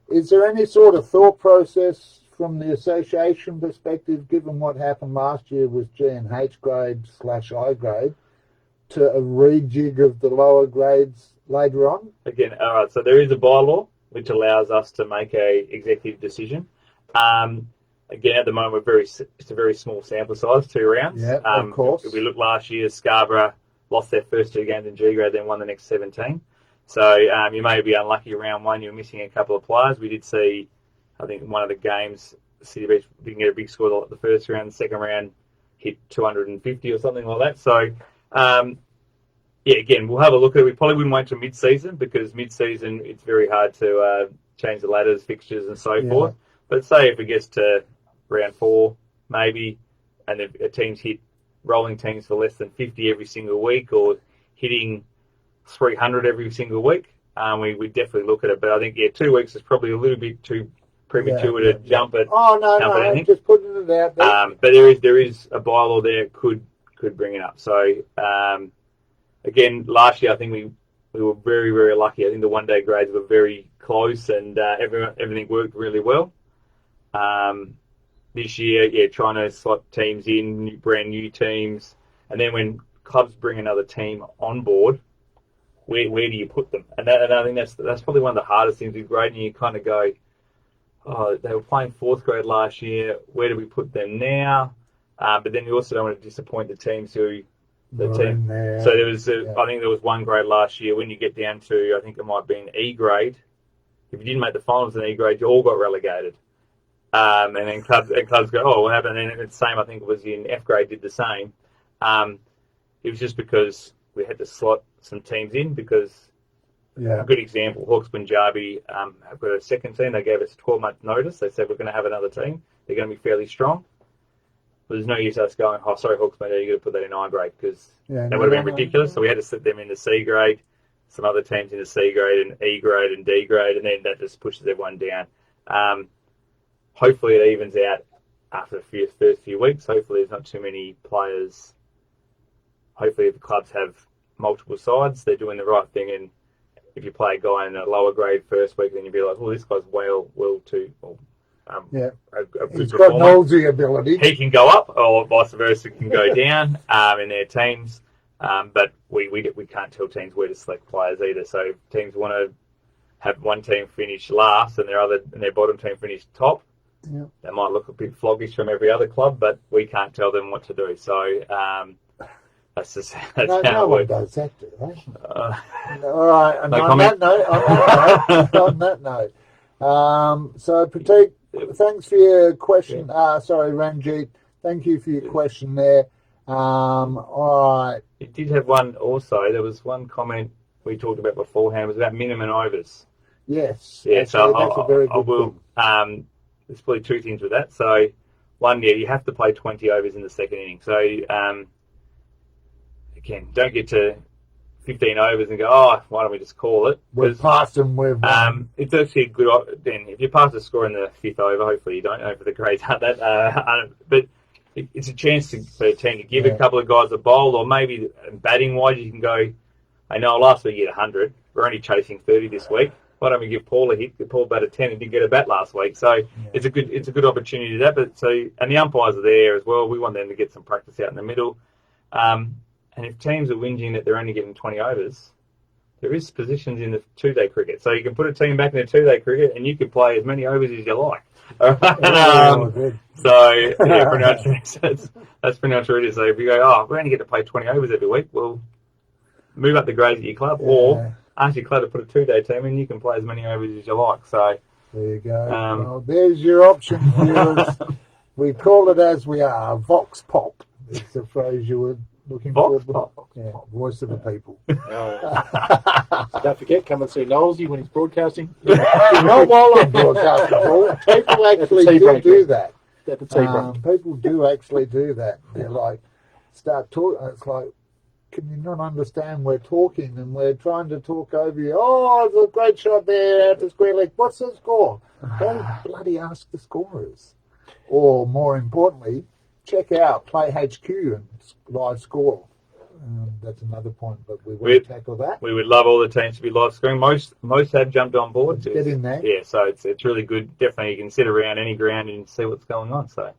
Is there any sort of thought process from the association perspective, given what happened last year with G and H grade / I grade, to a rejig of the lower grades later on? Again, all right, so there is a bylaw which allows us to make a executive decision. Again, at the moment, it's a very small sample size, 2 rounds. Yeah, of course. If we look last year, Scarborough lost their first 2 games in G grade, then won the next 17. So you may be unlucky round 1, you're missing a couple of players. We did see, I think, one of the games, City Beach didn't get a big score the first round, the second round hit 250 or something like that. So, again, we'll have a look at it. We probably wouldn't wait till mid-season because mid-season it's very hard to change the ladders, fixtures and so forth. But say if it gets to round 4, maybe, and if a team's hit rolling teams for less than 50 every single week or hitting 300 every single week, we definitely look at it. But I think, 2 weeks is probably a little bit too premature to jump at. Oh, no, just putting it out there. But there is a bylaw there could bring it up. So, again, last year I think we were very, very lucky. I think the one-day grades were very close and everything worked really well. This year, trying to slot teams in, brand new teams, and then when clubs bring another team on board, where do you put them? And I think that's probably one of the hardest things with grading. You kind of go, oh, they were playing 4th grade last year. Where do we put them now? But then you also don't want to disappoint the teams who the team. There. So there was, I think there was 1 grade last year. When you get down to, I think it might be an E grade. If you didn't make the finals in E grade, you all got relegated. And then clubs go, oh, what happened? And then the same, I think it was in F grade, did the same. It was just because we had to slot some teams in because a good example, Hawks Punjabi have got a second team. They gave us a 12-month notice. They said we're going to have another team. They're going to be fairly strong. But there's no use us going, oh, sorry, Hawks Punjabi, you've got to put that in I grade because that would have been ridiculous. So we had to sit them in the C grade, some other teams in the C grade and E grade and D grade, and then that just pushes everyone down. Hopefully it evens out after the first few weeks. Hopefully there's not too many players. Hopefully if the clubs have multiple sides, they're doing the right thing. And if you play a guy in a lower grade first week, then you'll be like, well, this guy's well too. A he's got nosy ability. He can go up, or vice versa, can go down in their teams. But we can't tell teams where to select players either. So if teams want to have one team finish last and their bottom team finish top, that might look a bit floggish from every other club, but we can't tell them what to do. So that's just no one does that, do they? All right. And on that note, so Pratik, thanks for your question. Ranjit, thank you for your question there. All right. It did have one also. There was one comment we talked about beforehand. It was about minimum overs. Yes. Yeah. So that's a very good thing. There's probably 2 things with that. So, one, you have to play 20 overs in the second inning. So, again, don't get to 15 overs and go, oh, why don't we just call it? We've passed them. It's actually a good. Then, if you pass the score in the 5th over, hopefully you don't. Over the grades aren't that. But it's a chance for a team to give a couple of guys a bowl, or maybe batting wise, you can go, I know last week he hit 100. We're only chasing 30 this week. Why don't we give Paul a hit? Paul batted 10 and didn't get a bat last week. So it's a good opportunity to that. But and the umpires are there as well. We want them to get some practice out in the middle. And if teams are whinging that they're only getting 20 overs, there is positions in the 2-day cricket. So you can put a team back in the 2-day cricket and you can play as many overs as you like. All right? So pretty much that's pretty much what it is. So if you go, we only get to play 20 overs every week, well, move up the grades at your club or ask your club to put a 2-day team and you can play as many overs as you like. So there you go. Well, there's your option, viewers. We call it as we are, Vox Pop. It's the phrase you were looking Vox for. Pop. Yeah, voice of the people. Don't forget, come and see Knowlesy when he's broadcasting. Not while I'm broadcasting. People actually do that. People do actually do that. They're like, start talking. It's like, can you not understand we're talking and we're trying to talk over you? Oh, it's a great shot there out to square leg. What's the score? Don't bloody ask the scorers. Or more importantly, check out Play HQ and live score. That's another point, but we won't tackle that. We would love all the teams to be live scoring. Most have jumped on board. Get in there. Yeah, so it's really good. Definitely, you can sit around any ground and see what's going on. So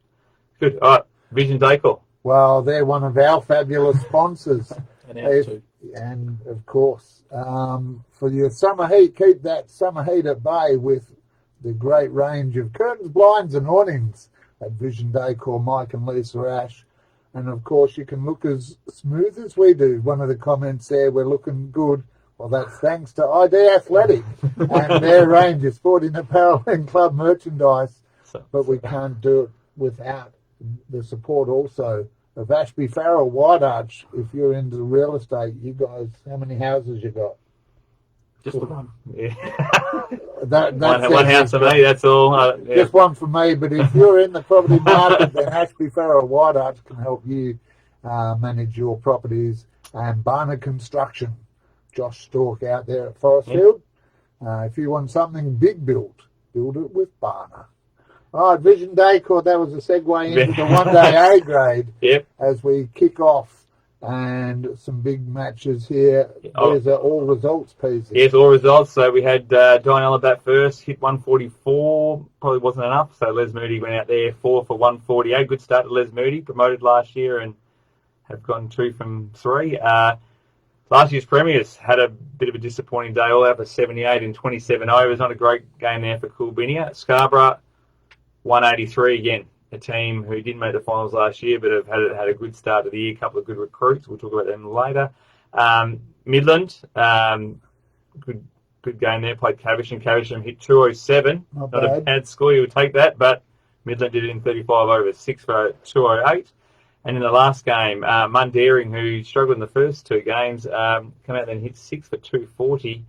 good. All right, Vision Decor. Well, they're one of our fabulous sponsors. And of course, for your summer heat, keep that summer heat at bay with the great range of curtains, blinds and awnings at Vision Decor, Mike and Lisa Ash. And of course, you can look as smooth as we do. One of the comments there, we're looking good. Well, that's thanks to ID Athletic and their range of sporting apparel and club merchandise. But we can't do it without the support also of Ashby Farrell, White Arch. If you're into real estate, you guys, how many houses you got? Just the one. Yeah. One house for me, that's all. Just one for me, but if you're in the property market, then Ashby Farrell White Arch can help you manage your properties. And Barner Construction, Josh Stork out there at Forestfield. If you want something big built, build it with Barner. All right, Vision Decor, that was a segue into the one-day A grade as we kick off. And some big matches here. These are all results pieces. Yes, all results. So we had Dianella bat first, hit 144. Probably wasn't enough. So Les Moody went out there 4 for 148. Good start to Les Moody, promoted last year and have gone 2 from 3. Last year's premiers had a bit of a disappointing day, all out for 78 in 27 overs. Not a great game there for Coolbinia. Scarborough 183 again. A team who didn't make the finals last year, but have had a good start to the year. A couple of good recruits. We'll talk about them later. Midland, good game there. Played Caversham. Caversham hit 207. Not a bad score. You would take that, but Midland did it in 35 overs, 6 for 208. And in the last game, Mundaring, who struggled in the first 2 games, come out and hit 6 for 240.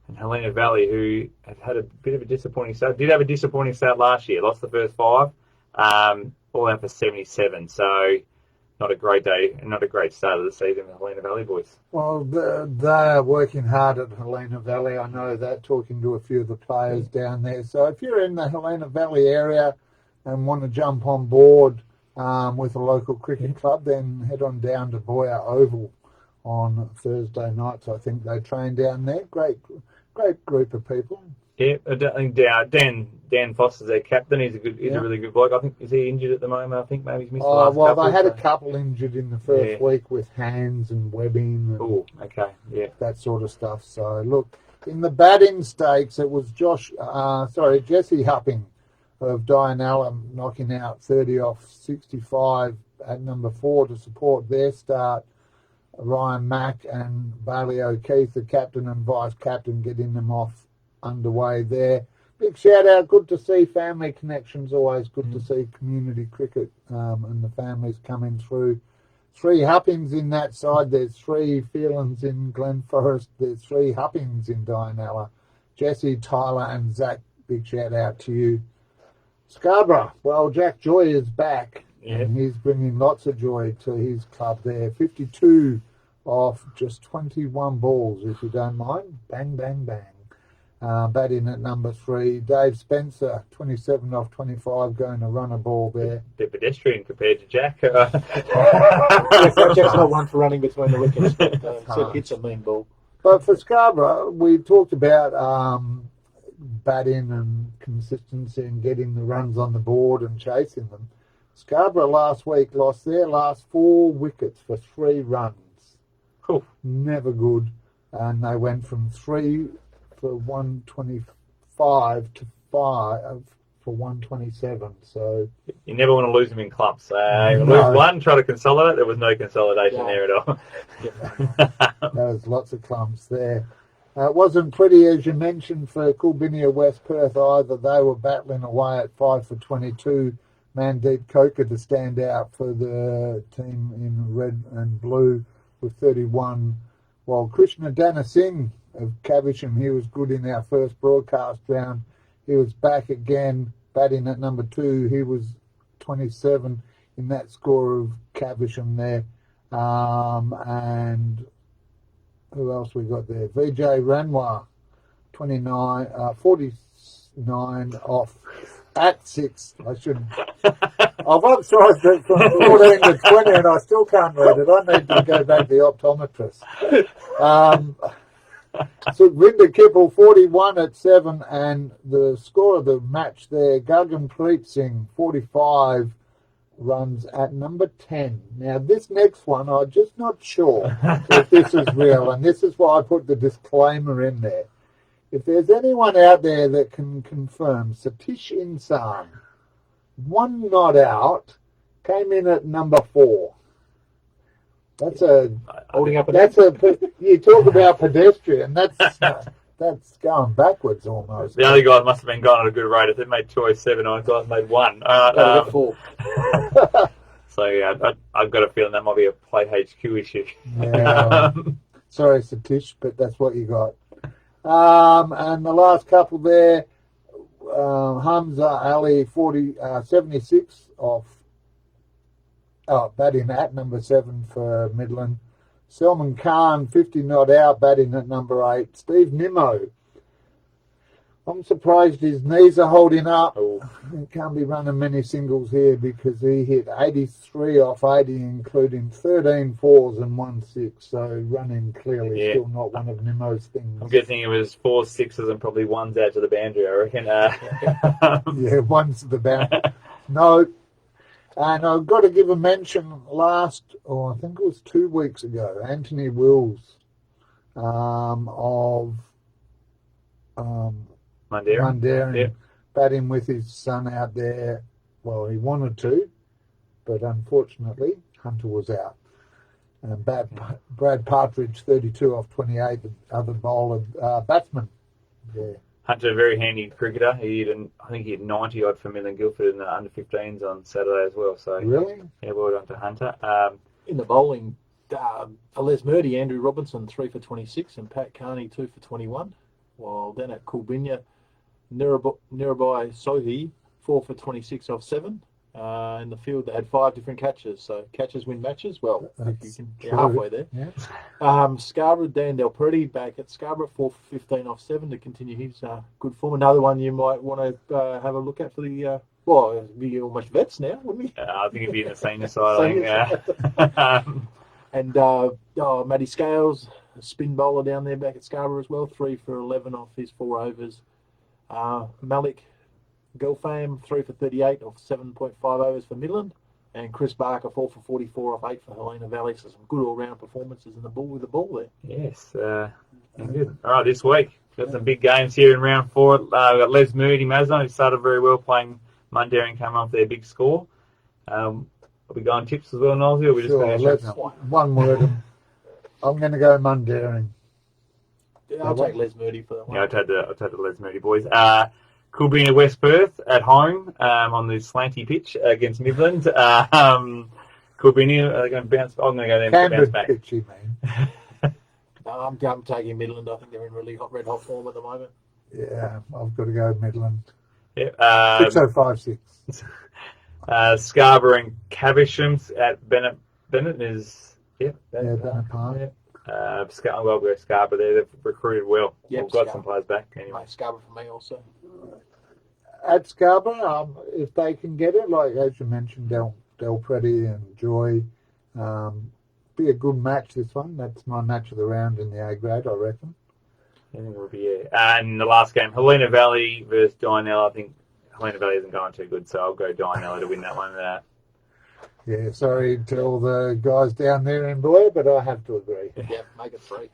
And Helena Valley, who had a bit of a disappointing start, did have a disappointing start last year. Lost the first 5. All out for 77, so not a great day, not a great start of the season with Helena Valley boys. Well, they're working hard at Helena Valley. I know that, talking to a few of the players down there. So if you're in the Helena Valley area and want to jump on board with a local cricket club, then head on down to Boyer Oval on Thursday nights. I think they train down there. Great group of people. Yeah, I think Dan Foster's their captain. He's a really good bloke. I think, is he injured at the moment? I think maybe he's missed the last couple. Well, they had a couple injured in the first week with hands and webbing and that sort of stuff. So, look, in the batting stakes, it was Jesse Hupping of Dianella knocking out 30 off 65 at number 4 to support their start. Ryan Mack and Bailey O'Keefe, the captain and vice-captain, getting them off underway there. Big shout out, good to see family connections, always good to see community cricket and the families coming through. 3 Huppings in that side, there's 3 Phelans in Glen Forest, there's 3 Huppings in Dianella. Jesse, Tyler and Zach, big shout out to you. Scarborough, well, Jack Joy is back and he's bringing lots of joy to his club there. 52 off just 21 balls, if you don't mind. Bang, bang, bang. Batting at number 3, Dave Spencer, 27 off 25, going to run a ball there. Bit pedestrian compared to Jack. Jack's not one for running between the wickets, but hits a mean ball. But for Scarborough, we talked about batting and consistency and getting the runs on the board and chasing them. Scarborough last week lost their last 4 wickets for 3 runs. Cool. Never good. And they went from 3 for 125 to 5 for 127. So You never want to lose them in clumps. You No. lose one, try to consolidate. There was no consolidation Yeah. there at all. there was lots of clumps there. It wasn't pretty, as you mentioned, for Coolbinia West Perth either. They were battling away at 5 for 22. Mandeep Coker to stand out for the team in red and blue with 31. While Krishna Dana Singh of Caversham, he was good in our first broadcast round. He was back again, batting at number 2. He was 27 in that score of Caversham there. And who else we got there? Vijay Ranwar, 49 off at 6. I've upsized it from 14 to 20 and I still can't read it. I need to go back to the optometrist. Sukhvinder Kipple, 41 at 7, and the score of the match there, Gaganpreet Singh, 45 runs at number 10. Now, this next one, I'm just not sure if this is real, and this is why I put the disclaimer in there. If there's anyone out there that can confirm, Satish Insan, 1 not out, came in at number 4. That's Holding up you talk about pedestrian. That's going backwards almost. The other guys must have been going at a good rate. If they made 207, I guys made 1. Gotta get 4. So yeah, I've got a feeling that might be a Play HQ issue. Yeah. Sorry, Satish, but that's what you got. And the last couple there, Hamza Ali, 76 off. Batting at number 7 for Midland. Salman Khan, 50 not out, batting at number 8. Steve Nimmo. I'm surprised his knees are holding up. Oh. He can't be running many singles here because he hit 83 off 80, including 13 fours and 1 6. So running clearly still not one of Nimmo's things. I'm guessing it was 4 6s and probably 1s out to the boundary, I reckon. Yeah, 1's the boundary. No. And I've got to give a mention I think it was 2 weeks ago, Anthony Wills of Mundaring, batting with his son out there. Well, he wanted to, but unfortunately, Hunter was out. And Brad Partridge, 32 off 28, the other bowler, batsman. Yeah. Hunter, a very handy cricketer. I think he had 90 odd for Midland Guildford in the under 15s on Saturday as well. So Really? Yeah, well done to Hunter. In the bowling, for Les Murdy, Andrew Robinson, 3 for 26, and Pat Carney, 2 for 21. While then at Coolbinia, Nirabai Sohi, 4 for 26 off 7. In the field, they had 5 different catches. So catches win matches. Well, if you can get halfway there. Yeah. Scarborough, Dan Del Preti back at Scarborough, 4 for 15 off 7 to continue his good form. Another one you might want to have a look at for the, it'd be almost vets now, wouldn't he? I think he'd be in the senior side, I think. And Matty Scales, a spin bowler down there back at Scarborough as well, 3 for 11 off his 4 overs. Malik Gelfam, 3 for 38 off 7.5 overs for Midland. And Chris Barker, 4 for 44 off 8 for Helena Valley. So some good all-round performances in the ball with the ball there. Yes, good. All right, this week, got some big games here in round 4. We've got Les Moody Mazon, who started very well playing Mundaring, came off their big score. Are we going tips as well, Nolsey, or we just Sure, let's one word. I'm going to go Mundaring. Yeah, I'll take Les Moody for that one. Yeah, I'll take the Les Moody boys. Coolbinia West Perth at home on the slanty pitch against Midland. Coolbinia are going to bounce. I'm going to go there and bounce back. Pitch, you mean? I'm taking Midland. I think they're in really red hot form at the moment. Yeah, I've got to go Midland. Yeah, 6056. Scarborough and Caversham at Bennett. Bennett is Bennett Park. Yeah. I'll go Scarborough there. They've recruited well. Yep, We've got some players back anyway. Scarborough for me also. At Scarborough, if they can get it, like as you mentioned, Del Preti and Joy, be a good match, this one. That's my match of the round in the A grade, I reckon. I think it will be, yeah. And the last game, Helena Valley versus Dianella. I think Helena Valley isn't going too good, so I'll go Dianella to win that one. Yeah, sorry to all the guys down there in Blair, but I have to agree. Yeah, make it 3.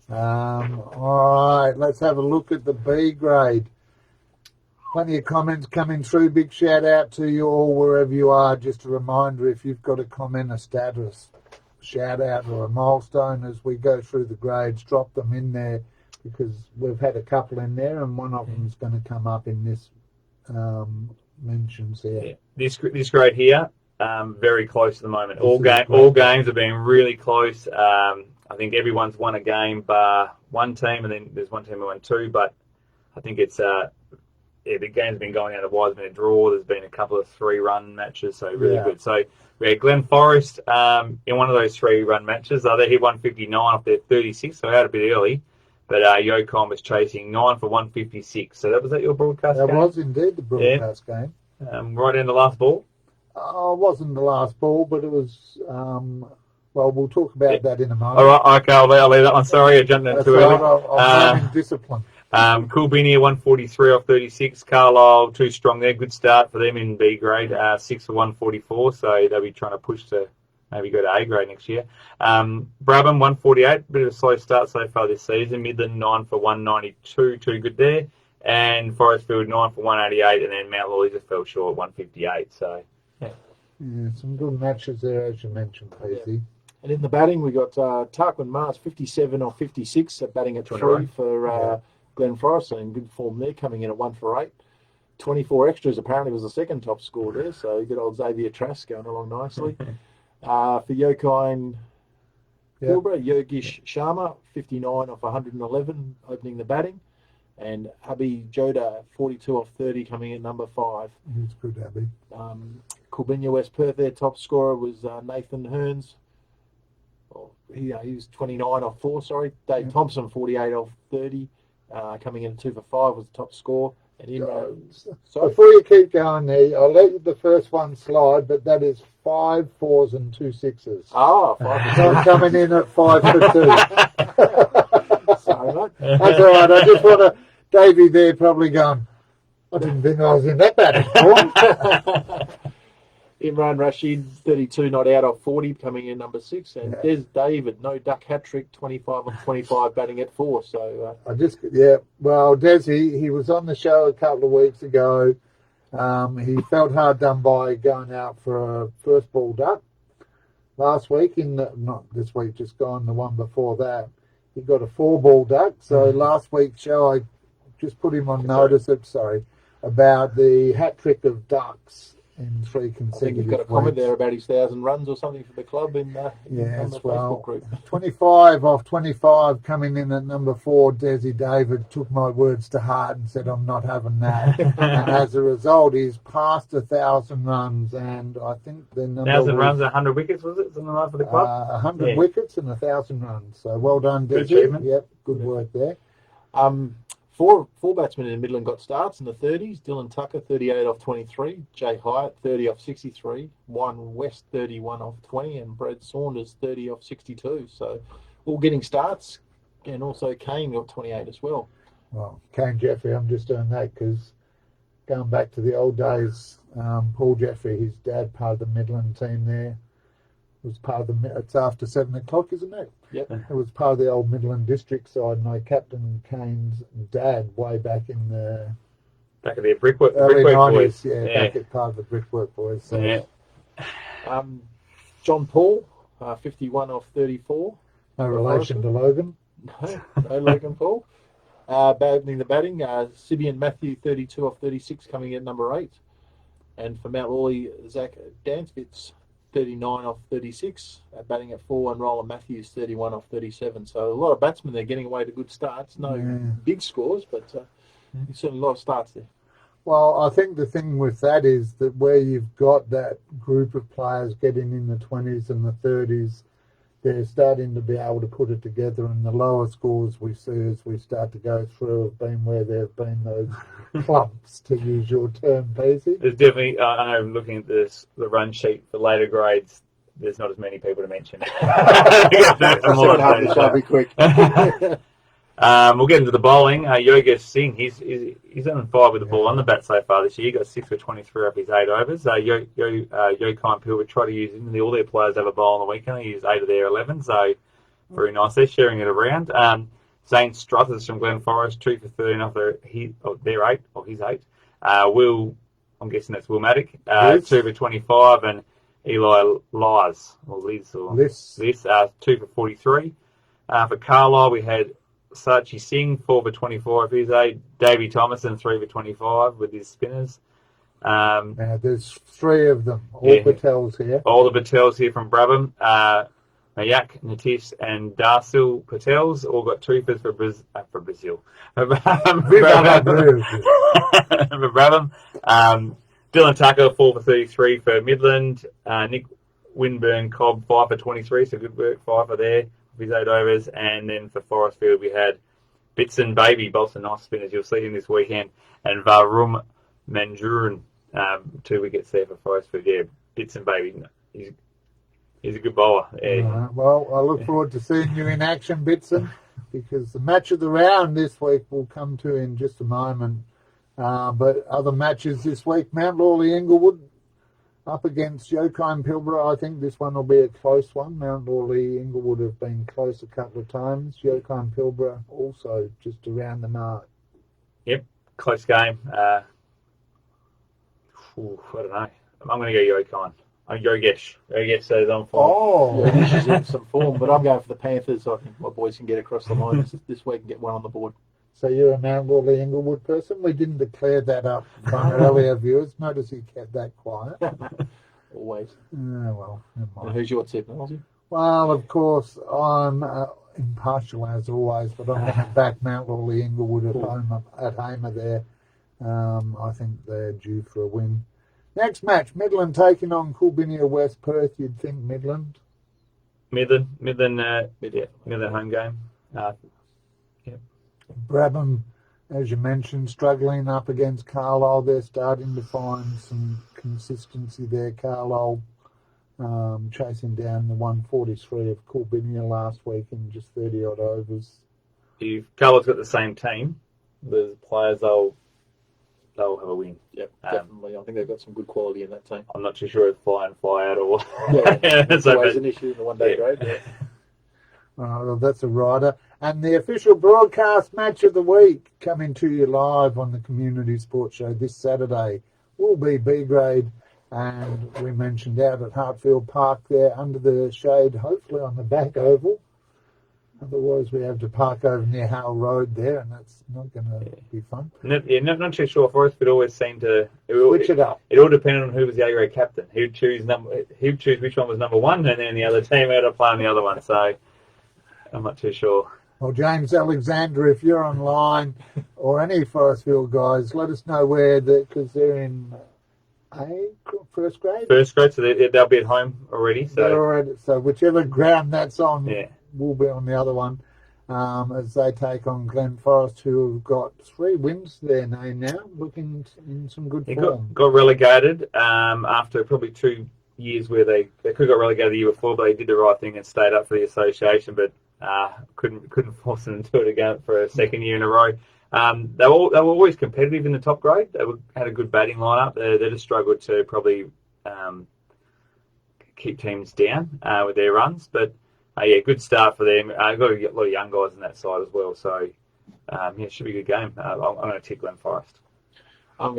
All right, let's have a look at the B grade. Plenty of comments coming through. Big shout out to you all wherever you are. Just a reminder, if you've got a comment, a status, shout out or a milestone as we go through the grades, drop them in there because we've had a couple in there and one of them is going to come up in this mentions here. Yeah. This grade here, very close at the moment. All games have been really close. I think everyone's won a game bar one team, and then there's one team who won 2. But I think it's the game's been going out of wide. There's been a draw. There's been a couple of 3-run matches, so really good. So we had Glen Forest in one of those 3-run matches. They hit 159 off their 36, so out a bit early. But Yocon was chasing 9 for 156. So was that your broadcast game? That was indeed the broadcast game. Right in the last ball? It wasn't the last ball, but it was... well, we'll talk about that in a moment. All right, okay, I'll leave that one. Sorry, I jumped in too early. I'm in discipline. Coolbinia 143 off 36. Carlisle too strong there. Good start for them in B grade. 6 for 144. So they'll be trying to push to maybe go to A grade next year. Brabham 148. Bit of a slow start so far this season. Midland 9 for 192. Too good there. And Forestfield 9 for 188. And then Mount Lawley just fell short 158. So yeah, some good matches there as you mentioned, Pacey. Yeah. And in the batting, we got Tarquin Mars, 57 off 56, batting at 3 for Glen Forest, in good form there, coming in at 1 for 8. 24 extras apparently was the second top score there, so good old Xavier Trask going along nicely. For Yokine Kilbra, Yogesh Sharma, 59 off 111, opening the batting. And Abby Joda, 42 off 30, coming in number 5. He's good, Abby. Coolbinia West Perth, their top scorer was Nathan Hearns. He was 29 off 4, sorry. Dave Thompson, 48 off 30, coming in at 2 for 5 was the top score. And before you keep going there, I'll let the first one slide, but that is 5 4s and 2 6s. Ah, 5 So I'm coming in at 5 for 2. Sorry, mate. That's all right. I just want to, Davey there probably going, I didn't think I was in that bad form. Imran Rashid, 32 not out off 40, coming in number 6. And Des David, no duck hat-trick, 25 on 25, batting at 4. So well, Des, he was on the show a couple of weeks ago. He felt hard done by going out for a first ball duck. Last week, not this week, just gone, the one before that, he got a 4-ball duck. So last week's show, I just put him on notice about the hat-trick of ducks in 3 consecutive I think you've got a weeks. comment there about his 1,000 runs or something for the club on the Facebook group. 25 off 25 coming in at number 4. Desi David took my words to heart and said, I'm not having that. And as a result, he's passed 1,000 runs, and I think the number 1,000 runs, 100 wickets, was it? Something like for the club? 100 wickets and 1,000 runs. So well done, Good Desi. achievement. Yep, good work there. Four batsmen in Midland got starts in the 30s. Dylan Tucker, 38 off 23. Jay Hyatt, 30 off 63. One West, 31 off 20. And Brad Saunders, 30 off 62. So all getting starts. And also Kane got 28 as well. Well, Kane Jeffrey, I'm just doing that because going back to the old days, Paul Jeffrey, his dad, part of the Midland team there, was part of it's after 7 o'clock, isn't it? Yep. It was part of the old Midland district side, and I Captain Kane's dad way back in the back of the brickwork early 90s, boys. back at part of the brickwork boys. So. John Paul, 51 off 34. No relation to Logan. No Logan Paul. Opening the batting, Sibian Matthew, 32 off 36, coming in at number 8. And for Mount Lawley, Zach Dansvitz, 39 off 36, batting at 4, and Roland Matthews 31 off 37. So a lot of batsmen there getting away to good starts. No big scores, but certainly a lot of starts there. Well, I think the thing with that is that where you've got that group of players getting in the 20s and the 30s, they're starting to be able to put it together, and the lower scores we see as we start to go through have been where there have been those clumps, to use your term, Pacey. There's definitely, I know looking at the run sheet for later grades, there's not as many people to mention. Second half of the show, be quick. We'll get into the bowling. Yogesh Singh, he's on fire with the ball on the bat so far this year. He got 6 for 23 off his 8 overs. Yokai and Pilbara try to use him. All their players have a bowl on the weekend. He used 8 of their 11, so very nice. They're sharing it around. Zane Struthers from Glen Forest, 2 for 13 off their 8, or his 8. Will, I'm guessing that's Will Maddock, 2 for 25, and Eli Liz, 2 for 43. For Carlisle, we had Sachi Singh, 4 for 24 of his 8. Davey Thomason, 3 for 25 with his spinners. Now, there's 3 of them. All Patels here. All the Patels here from Brabham. Mayak, Natish, and Darsil Patels all got 2 for Brazil. For Brabham. Dylan Tucker, 4 for 33 for Midland. Nick Winburn Cobb, 5 for 23, so good work, 5 for there. His 8 overs, and then for Forestfield we had Bitson Baby, both some nice spinners. You'll see him this weekend, and Varum Manjuran, 2 wickets there for Forestfield. Yeah, Bitson Baby, he's a good bowler. Yeah. Well, I look forward to seeing you in action, Bitson, because the match of the round this week will come to in just a moment. But other matches this week, Mount Lawley Inglewood up against Yokai and Pilbara. I think this one will be a close one. Mount Lawley Inglewood have been close a couple of times. Yokai and Pilbara also just around the mark. Yep, close game. I don't know. I'm going to go Yokai. Yogesh says on form. Yeah, he's in some form, but I'm going for the Panthers. I think my boys can get across the line this week and get one on the board. So you're a Mount Lawley Inglewood person? We didn't declare that up from earlier viewers. Notice he kept that quiet. Always. Well, never mind. And who's your tip, Ozzy? Well, of course, I'm impartial as always, but I'm going to back Mount Lawley Inglewood at Hamer there. I think they're due for a win. Next match, Midland taking on Coolbinia West Perth. You'd think Midland. Midland home game. Brabham, as you mentioned, struggling up against Carlisle. They're starting to find some consistency there. Carlisle chasing down the 143 of Coolbinia last week in just 30-odd overs. If Carlisle's got the same team, the players, they'll have a win. Yep, definitely. I think they've got some good quality in that team. I'm not too sure if fly in, fly out or... It's always an issue in the one-day grade. Yeah. Well, that's a rider. And the official broadcast match of the week coming to you live on the Community Sports Show this Saturday will be B grade. And we mentioned out at Hartfield Park there under the shade, hopefully on the back oval. Otherwise, we have to park over near Howell Road there, and that's not going to be fun. Not too sure for us, but always seem to switch it up. It all depended on who was the A-grade captain. He'd choose which one was number 1, and then the other team had to play on the other one. So I'm not too sure. Well, James Alexander, if you're online, or any Forestfield guys, let us know where, because they're in first grade. First grade, so they'll be at home already. So whichever ground that's on. Yeah. Will be on the other one as they take on Glen Forest, who have got 3 wins there now, looking in some good form. Got relegated after probably 2 years where they could have got relegated the year before, but they did the right thing and stayed up for the association, but couldn't force them to do it again for a second year in a row. They were always competitive in the top grade. They had a good batting lineup. They just struggled to probably keep teams down with their runs, but good start for them. Got a lot of young guys on that side as well, so it should be a good game. I'm going to tick Glen Forest. I'm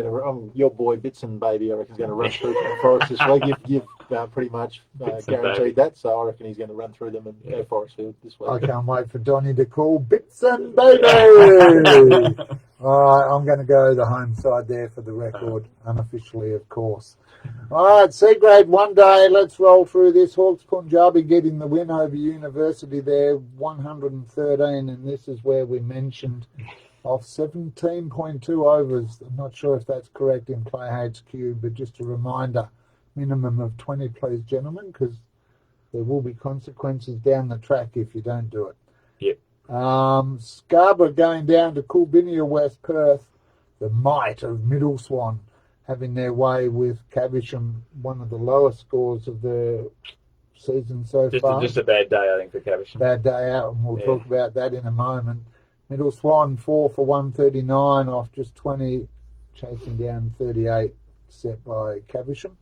your boy Bitson Baby. I reckon he's going to run through Glen Forest this week. You've pretty much guaranteed that, so I reckon he's going to run through them and go Forestfield this week. I can't wait for Donny to call Bitson Baby. All right, I'm going to go the home side there for the record, unofficially, of course. All right, C grade 1 day. Let's roll through this. Hawks Punjabi getting the win over University there, 113, and this is where we mentioned off 17.2 overs. I'm not sure if that's correct in Play HQ, but just a reminder, minimum of 20, please, gentlemen, because there will be consequences down the track if you don't do it. Yep. Scarborough going down to Coolbinia West Perth, the might of Middle Swan, having their way with Cavish, one of the lowest scores of the season so Just far. just a bad day, I think, for Caversham. Bad day out, and we'll talk about that in a moment. Middle Swan 4 for 139 off just 20, chasing down 38 set by Caversham.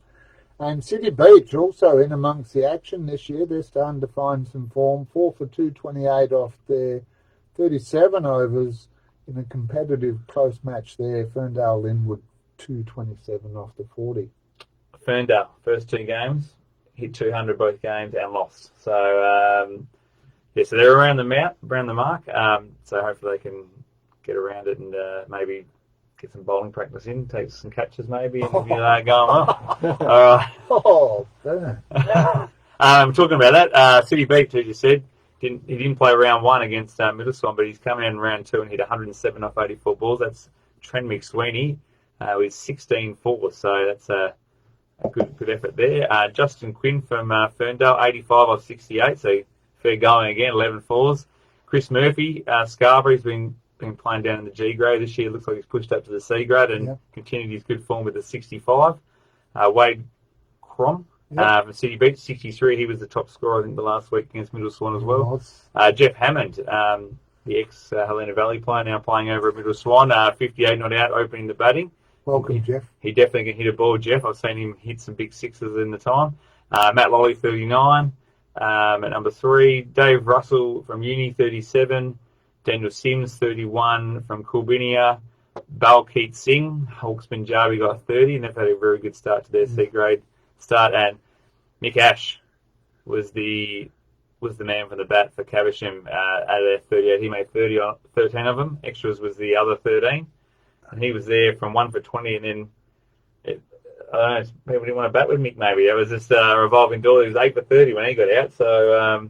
And City Beach also in amongst the action this year. They're starting to find some form. 4 for 228 off their 37 overs in a competitive close match there. Ferndale Linwood 227 off the 40. Ferndale, first 2 games, hit 200 both games and lost. So, so they're around the mark. So hopefully they can get around it and maybe get some bowling practice in, take some catches maybe, and going well. All right. Oh, damn. Talking about that, City Beach, as you said, he didn't play round 1 against Middle Swan, but he's come in round 2 and hit 107 off 84 balls. That's Trent McSweeney with 16-4, so that's a good effort there. Justin Quinn from Ferndale, 85 off 68, so fair going again, 11 fours. Chris Murphy, Scarborough's been playing down in the G grade this year. Looks like he's pushed up to the C grade and continued his good form with a 65. Wade Crom from City Beach, 63. He was the top scorer, I think, the last week against Middle Swan as well. Jeff Hammond, the ex-Helena Valley player, now playing over at Middle Swan, 58 not out, opening the batting. Welcome, Jeff. He definitely can hit a ball, Jeff. I've seen him hit some big sixes in the time. Matt Lolly, 39. At number 3, Dave Russell from Uni, 37. Daniel Sims, 31 from Kulbinia. Balkeet Singh, Hawke's Punjabi, got 30, and they've had a very good start to their C grade start. And Mick Ash was the man from the bat for Caversham out of their 38. He made 30 on 13 of them. Extras was the other 13. And he was there from 1 for 20, and then I don't know, people didn't want to bat with Mick maybe. That was just a revolving door. He was 8 for 30 when he got out. So,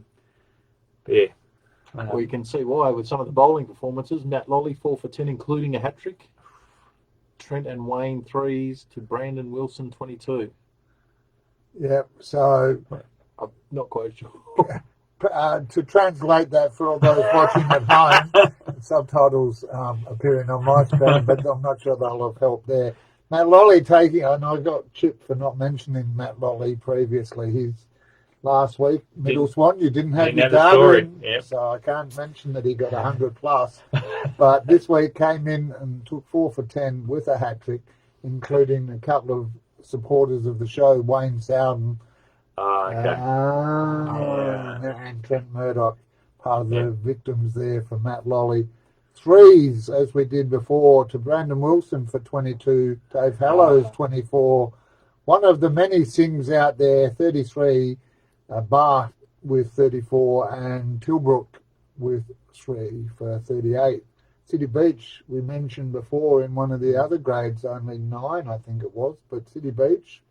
yeah. Well, you can see why with some of the bowling performances. Matt Lolly, 4 for 10, including a hat-trick. Trent and Wayne, 3s to Brandon Wilson, 22. Yeah, so I'm not quite sure. to translate that for all those watching at home, subtitles appearing on my screen, but I'm not sure they'll have helped there. Matt Lolly taking, and I got chipped for not mentioning Matt Lolly previously. He's last week, Middle Swan, you didn't have your data in, so I can't mention that he got 100 plus. But this week came in and took 4 for 10 with a hat-trick, including a couple of supporters of the show, Wayne Sowden and Trent Murdoch, part of the victims there for Matt Lolly. 3s, as we did before, to Brandon Wilson for 22, Dave Hallows 24. One of the many Sings out there, 33, Barth with 34, and Tilbrook with 3 for 38. City Beach, we mentioned before in one of the other grades, only 9, I think it was, but City Beach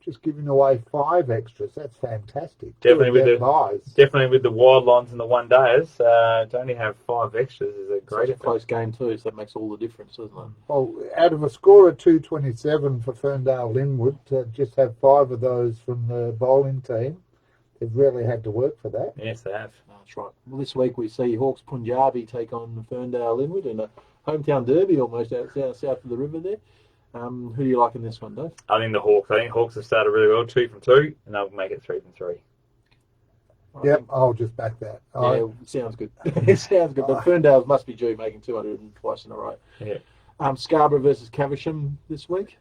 just giving away 5 extras. That's fantastic. Definitely with the wild lines and the one days, to only have 5 extras is a great close game too, so that makes all the difference, doesn't it? Well, out of a score of 227 for Ferndale Linwood, to just have 5 of those from the bowling team, they've really had to work for that. Yes, they have. That's right. Well, this week we see Hawke's Punjabi take on Ferndale Linwood in a hometown derby almost out south of the river there. Who do you like in this one, Dave? I think the Hawks. I think Hawks have started really well, 2 from 2, and they'll make it 3 from 3. Yep, I'll just back that. Yeah, sounds good. It sounds good. But Ferndale must be due making 200 twice in a row. Yeah. Scarborough versus Caversham this week.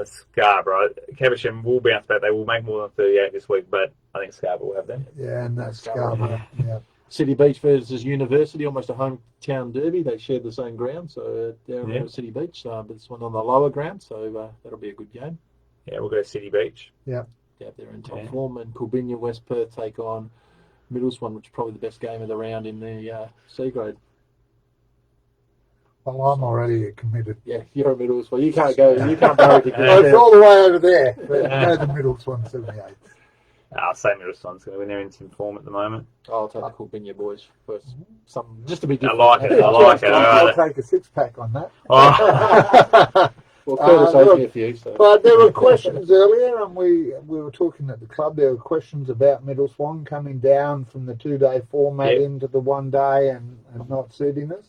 Scarborough. Caversham will bounce back. They will make more than 38 this week, but I think Scarborough will have them. Yeah, and that's Scarborough. Yeah. City Beach versus University, almost a hometown derby. They share the same ground, so they're at City Beach, but this one on the lower ground, so that'll be a good game. Yeah, we'll go City Beach. Yeah. They're in top form, and Kulbinia West Perth take on Middle Swan, which is probably the best game of the round in the C grade. Well, I'm already committed. Yeah, you're a Middle Swan. You can't go. You can't borrow to It's all the way over there. No, the Middle Swan 78. I'll say Middle Swan's going to win. They're in some form at the moment. I'll take the Kulbinia boys first. Just to be different. I like it. I'll take a 6-pack on that. Well, Curtis owes me a few. So. But there were questions earlier, and we were talking at the club. There were questions about Middle Swan coming down from the 2-day format into the 1 day and not suiting us.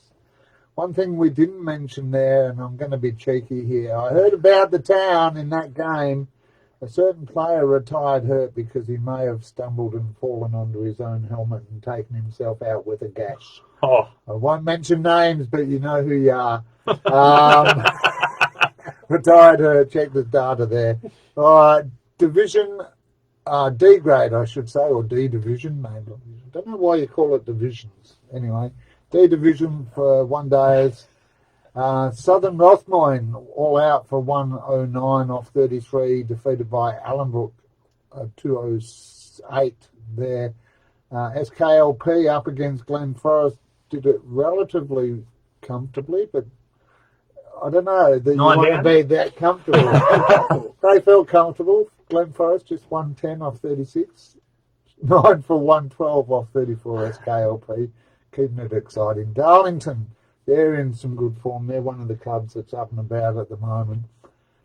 One thing we didn't mention there, and I'm going to be cheeky here, I heard about the town in that game A certain player retired hurt because he may have stumbled and fallen onto his own helmet and taken himself out with a gash. Oh. I won't mention names, but you know who you are. Retired hurt. Check the data there. All right, Division D grade, I should say, or D division, maybe. I don't know why you call it divisions. Anyway, D division for 1 days. Southern Rothmoyne all out for 109 off 33, defeated by Allenbrook 208 there. SKLP up against Glen Forest did it relatively comfortably, but I don't know that you want to be that comfortable. They felt comfortable. Glen Forest just 110 off 36. 9 for 112 off 34 SKLP. Keeping it exciting. Darlington, they're in some good form. They're one of the clubs that's up and about at the moment.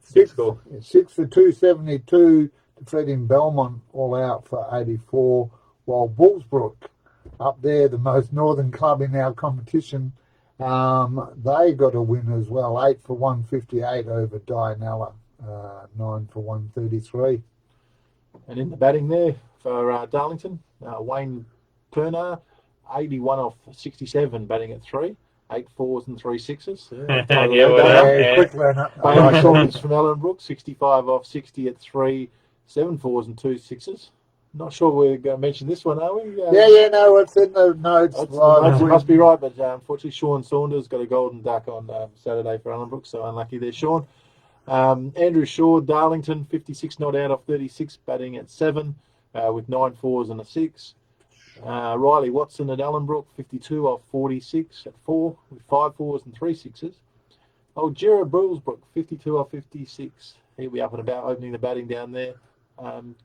6 for 272, defeating Belmont all out for 84, while Bullsbrook, up there, the most northern club in our competition, they got a win as well, 8 for 158 over Dianella, 9 for 133. And in the batting there for Darlington, Wayne Turner, 81 off 67, batting at 3. 8 4s and 3 6s. Quick learner. Bailey Saunders from Ellenbrook, 65 off 60 at 3, 7 4s and 2 6s. Not sure we're going to mention this one, are we? No, it's in the notes. Must be right, but unfortunately Sean Saunders got a golden duck on Saturday for Ellenbrook, so unlucky there, Sean. Andrew Shaw, Darlington, 56 not out off 36, batting at 7 with 9 4s and a 6. Riley Watson at Ellenbrook, 52 off 46 at 4 with 5 4s and 3 6s. Old Gerard Brulesbrook, 52 off 56. He'll be up and about opening the batting down there.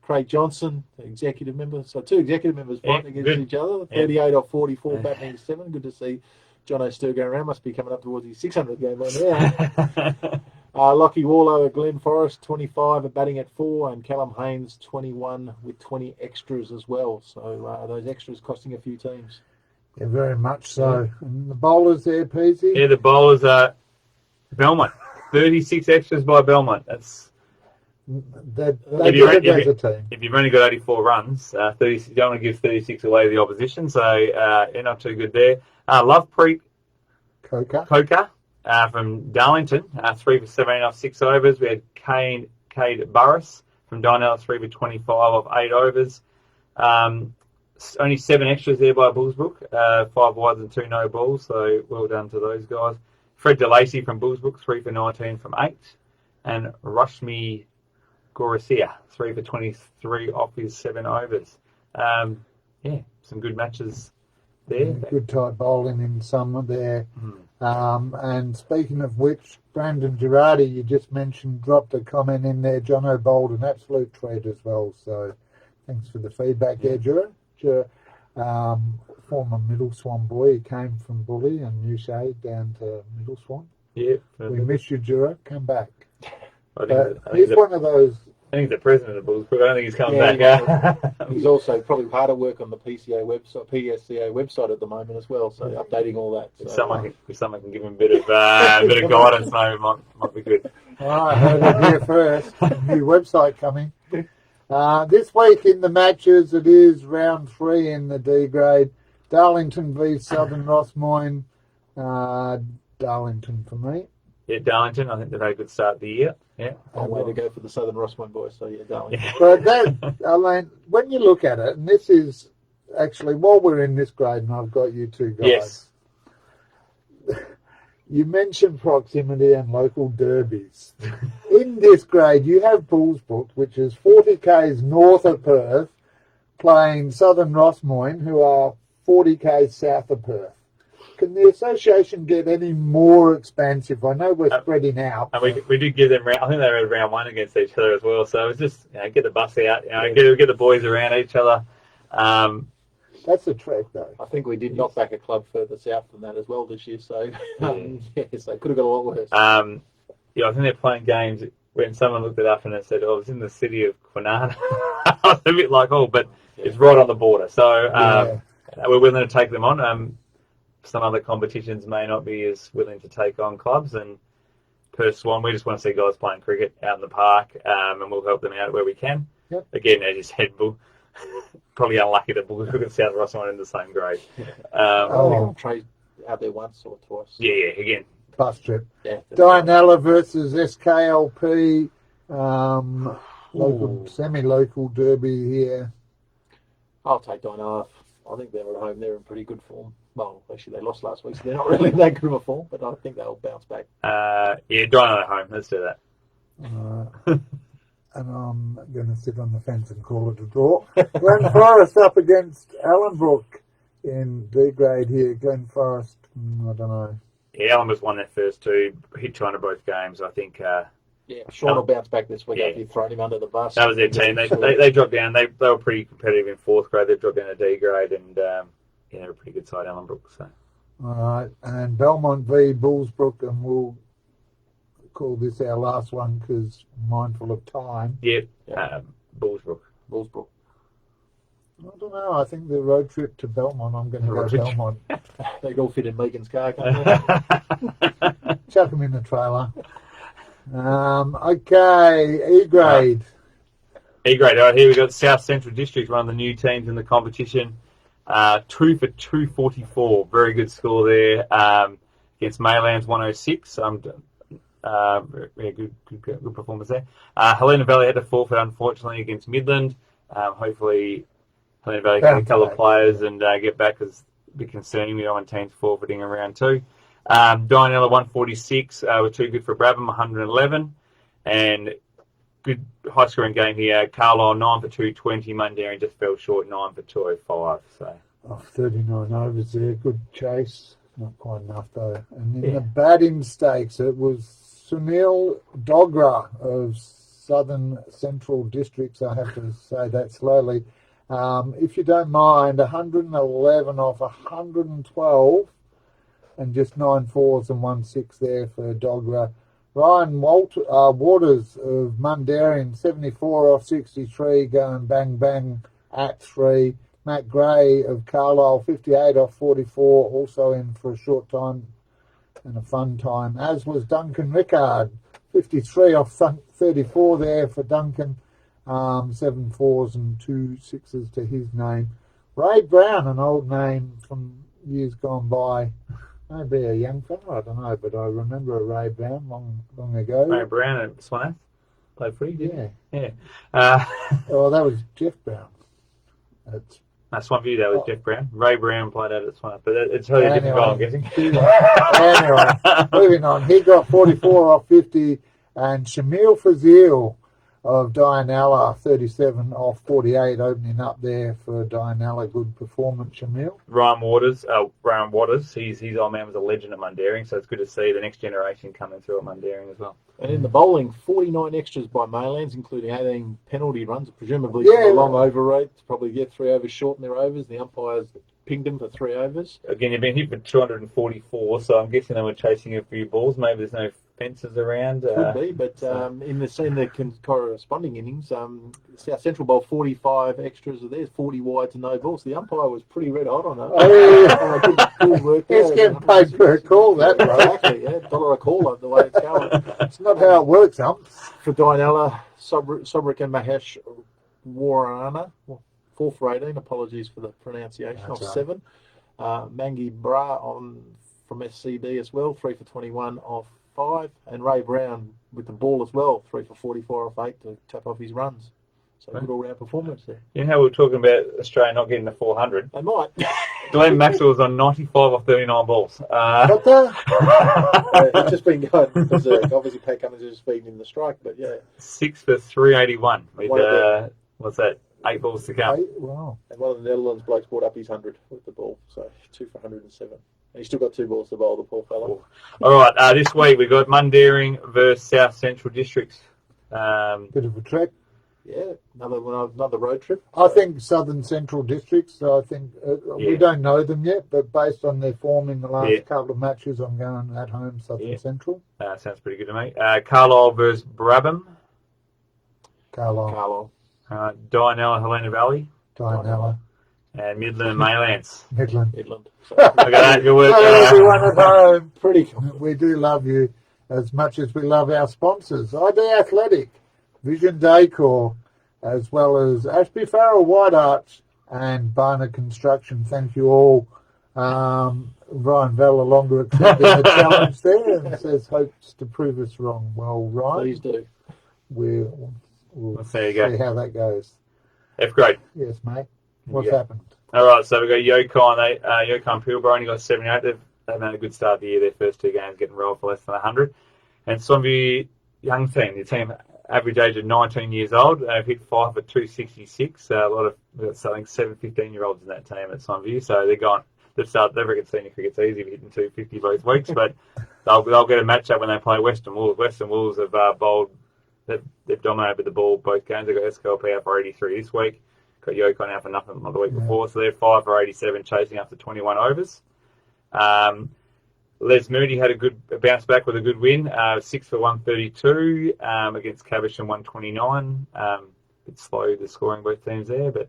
Craig Johnson, executive member. So 2 executive members fighting against each other. 38 off 44, batting at 7. Good to see John O'Stir going around. Must be coming up towards his 600 game by now. Lockie Warlow at Glen Forest, 25 at batting at 4, and Callum Haynes, 21 with 20 extras as well. So those extras costing a few teams. Yeah, very much so. And the bowlers there, Peasy? Yeah, the bowlers are Belmont. 36 extras by Belmont. That's if you've only got 84 runs, 30, you don't want to give 36 away to the opposition, so you're not too good there. Lovepreet Coker from Darlington, 3 for 17 off 6 overs. We had Cade Burris from Darnell, 3 for 25 off 8 overs. Only 7 extras there by Bullsbrook, 5 wides and 2 no balls, so well done to those guys. Fred DeLacy from Bullsbrook, 3 for 19 from 8. And Rashmi Gorasia, 3 for 23 off his 7 overs. Some good matches there. Good tight bowling in some there. And speaking of which, Brandon Girardi, you just mentioned, dropped a comment in there. Jono bowled an absolute treat as well. So thanks for the feedback there, Jura. Former Middle Swan boy. He came from Bully and New Shade down to Middle Swan. Yeah. We miss you, Jura. Come back. I think he's one of those. I think he's the president of Bullsbrook. I don't think he's coming back. He's also probably hard at work on the PSCA website at the moment as well. So updating all that. So. If someone can give him a bit of guidance, maybe might be good. All right, heard it here first. New website coming. This week in the matches, it is round 3 in the D grade. Darlington v Southern Rothmoyne. Darlington for me. Yeah, Darlington. I think they've had a good start of the year. Yeah. Way to go for the Southern Rothmoyne boys. So yeah, Darlington. But Alain, when you look at it, and this is actually while we're in this grade, and I've got you 2 guys. Yes. You mentioned proximity and local derbies. In this grade, you have Bullsbrook, which is 40 k's north of Perth, playing Southern Rothmoyne, who are 40 k's south of Perth. Can the association get any more expansive? I know we're spreading out. And we did give them round. I think they were round 1 against each other as well. So it was just get the bus out, get the boys around each other. That's a trick, though. I think we did knock back a club further south than that as well this year. So so it could have got a lot worse. I think they're playing games. When someone looked it up and it said, "Oh, it's in the city of Kwinana," I was a bit like, "Oh, but it's right on the border." So we're willing to take them on. Some other competitions may not be as willing to take on clubs, and per Swan. We just want to see guys playing cricket out in the park, and we'll help them out where we can. Yep. Again, as you said, probably unlucky that Bull and South Ross aren't in the same grade. I think I'll trade out there once or twice. Yeah, again. Bus trip. Yeah. Dianella versus SKLP. Local, semi-local derby here. I'll take Dianella. I think they're at home. They're in pretty good form. Well, actually, they lost last week, so they're not really in that good of a form, but I think they'll bounce back. Yeah, Dianella at home. Let's do that. And I'm going to sit on the fence and call it a draw. Glen Forest up against Allenbrook in D grade here. Glen Forest, I don't know. Yeah, Allenbrook's won their first two. Hit China both games. I think. Sean will bounce back this week after you've thrown him under the bus. That was their team. They dropped down. They were pretty competitive in fourth grade. They dropped down to D grade, and they're a pretty good side, Allenbrook. So. All right, and Belmont v Bullsbrook, and we'll call this our last one because mindful of time. Bullsbrook. Bullsbrook. I don't know. I think the road trip to Belmont, I'm going to go Belmont. They all fit in Megan's car, can't they? Chuck them in the trailer. Okay, E grade. E grade. All right, here we got South Central District, one of the new teams in the competition. 2 for 244. Very good score there. Against Maylands 106. Good performance there. Helena Valley had to forfeit, unfortunately, against Midland. Hopefully, Helena Valley can get a couple of players and get back, because it's a bit concerning. We don't want teams forfeiting in round 2. Dianella 146 were too good for Brabham, 111. And good high scoring game here. Carlisle 9 for 220. Mundaring just fell short, 9 for 205. So 39 overs there. Good chase. Not quite enough though. And in the batting stakes, it was Sunil Dogra of Southern Central Districts. I have to say that slowly. If you don't mind, 111 off 112, and just 9 fours and 1 6 there for Dogra. Ryan Waters of Mundaring, 74 off 63, going bang bang at 3. Matt Gray of Carlisle, 58 off 44, also in for a short time and a fun time, as was Duncan Rickard, 53 off 34 there for Duncan, 7 fours and 2 sixes to his name. Ray Brown, an old name from years gone by, maybe a young fella, I don't know, but I remember a Ray Brown long ago. Ray Brown at Swaneth played for you, Yeah. Oh, that was Jeff Brown. Swanview, that was Jeff Brown. Ray Brown played out at Swaneth, but it's totally different goal, I'm guessing. Anyway, moving on. He got 44 off 50, and Shamil Fazil of Dianella, 37 off 48, opening up there for Dianella. Good performance, Shamil. Ryan Waters, his old man was a legend at Mundaring, so it's good to see the next generation coming through at Mundaring as well. And in the bowling, 49 extras by Maylands, including 18 penalty runs, presumably for a long over rate. Probably get 3 overs short in their overs. The umpires pinged them for 3 overs. Again, you've been hit for 244, so I'm guessing they were chasing a few balls. Maybe there's no fences around. Could be, but in the corresponding innings, South Central bowled 45 extras of theirs, 40 wides and no balls. The umpire was pretty red hot on that. Good work there. He's getting paid per call, that, right? Exactly, yeah. $1 a call the way it's going. It's not how it works, For Dianella, Sobrik and Mahesh Warana, 4 for 18. Apologies for the pronunciation. Off 7. Mangi Bra from SCB as well, 3 for 21 off 5, and Ray Brown with the ball as well, 3 for 44 off 8 to tap off his runs. So good all-round performance there. You know how we were talking about Australia not getting the 400? They might. Glenn Maxwell was on 95 off 39 balls. It's just been going berserk. Obviously, Pat Cummins is just feeding him the strike, but yeah. 6 for 381 with, what's that, 8 balls to come. Wow. And one of the Netherlands blokes brought up his 100 with the ball, so 2 for 107. And he's still got 2 balls to bowl, the poor fellow. All right, this week we got Mundaring versus South Central Districts. Bit of a trek. Yeah, another road trip. I think Southern Central Districts, I think we don't know them yet, but based on their form in the last couple of matches, I'm going at home Southern Central. Sounds pretty good to me. Carlisle versus Brabham. Carlisle. Dianella, Helena Valley. Dianella. And Midland and Maylands. Midland. So, Look at that, good work. Everyone at home. Pretty cool. We do love you. as much as we love our sponsors. ID Athletic, Vision Decor, as well as Ashby Farrell White Arch and Barner Construction. Thank you all. Ryan Vella longer accepting the challenge there and says hopes to prove us wrong. Well, Ryan, Please do. We'll There you see go. how that goes. F grade. Yes, mate. What's Yeah. happened? All right, so we've got Yukon. Yukon Pilbara only got 78. They've had a good start of the year. Their first two games getting rolled for less than 100. And Swansea young team, the team average age of 19 years old. They've hit 5 for 266. A lot of, we've got selling 7 15-year-olds in that team at Swansea. So they're gone. They've reckon senior cricket's easy, hitting 250 both weeks, but they'll get a match up when they play Western Wolves. Western Wolves have bowled. They've dominated with the ball both games. They've got SKLP out for 83 this week. Got Yukon out for nothing the week before. So they're 5 for 87, chasing after 21 overs. Les Moody had a bounce back with a good win, 6 for 132 against Caversham 129. Bit slow the scoring both teams there, but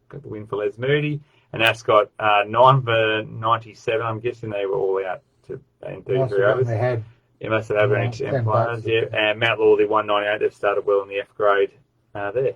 got the win for Les Moody. And Ascot 9 for 97. I'm guessing they were all out in 33 overs. You must have had only 10 players. Yeah, and Mount Lawley 198. They've started well in the F grade there.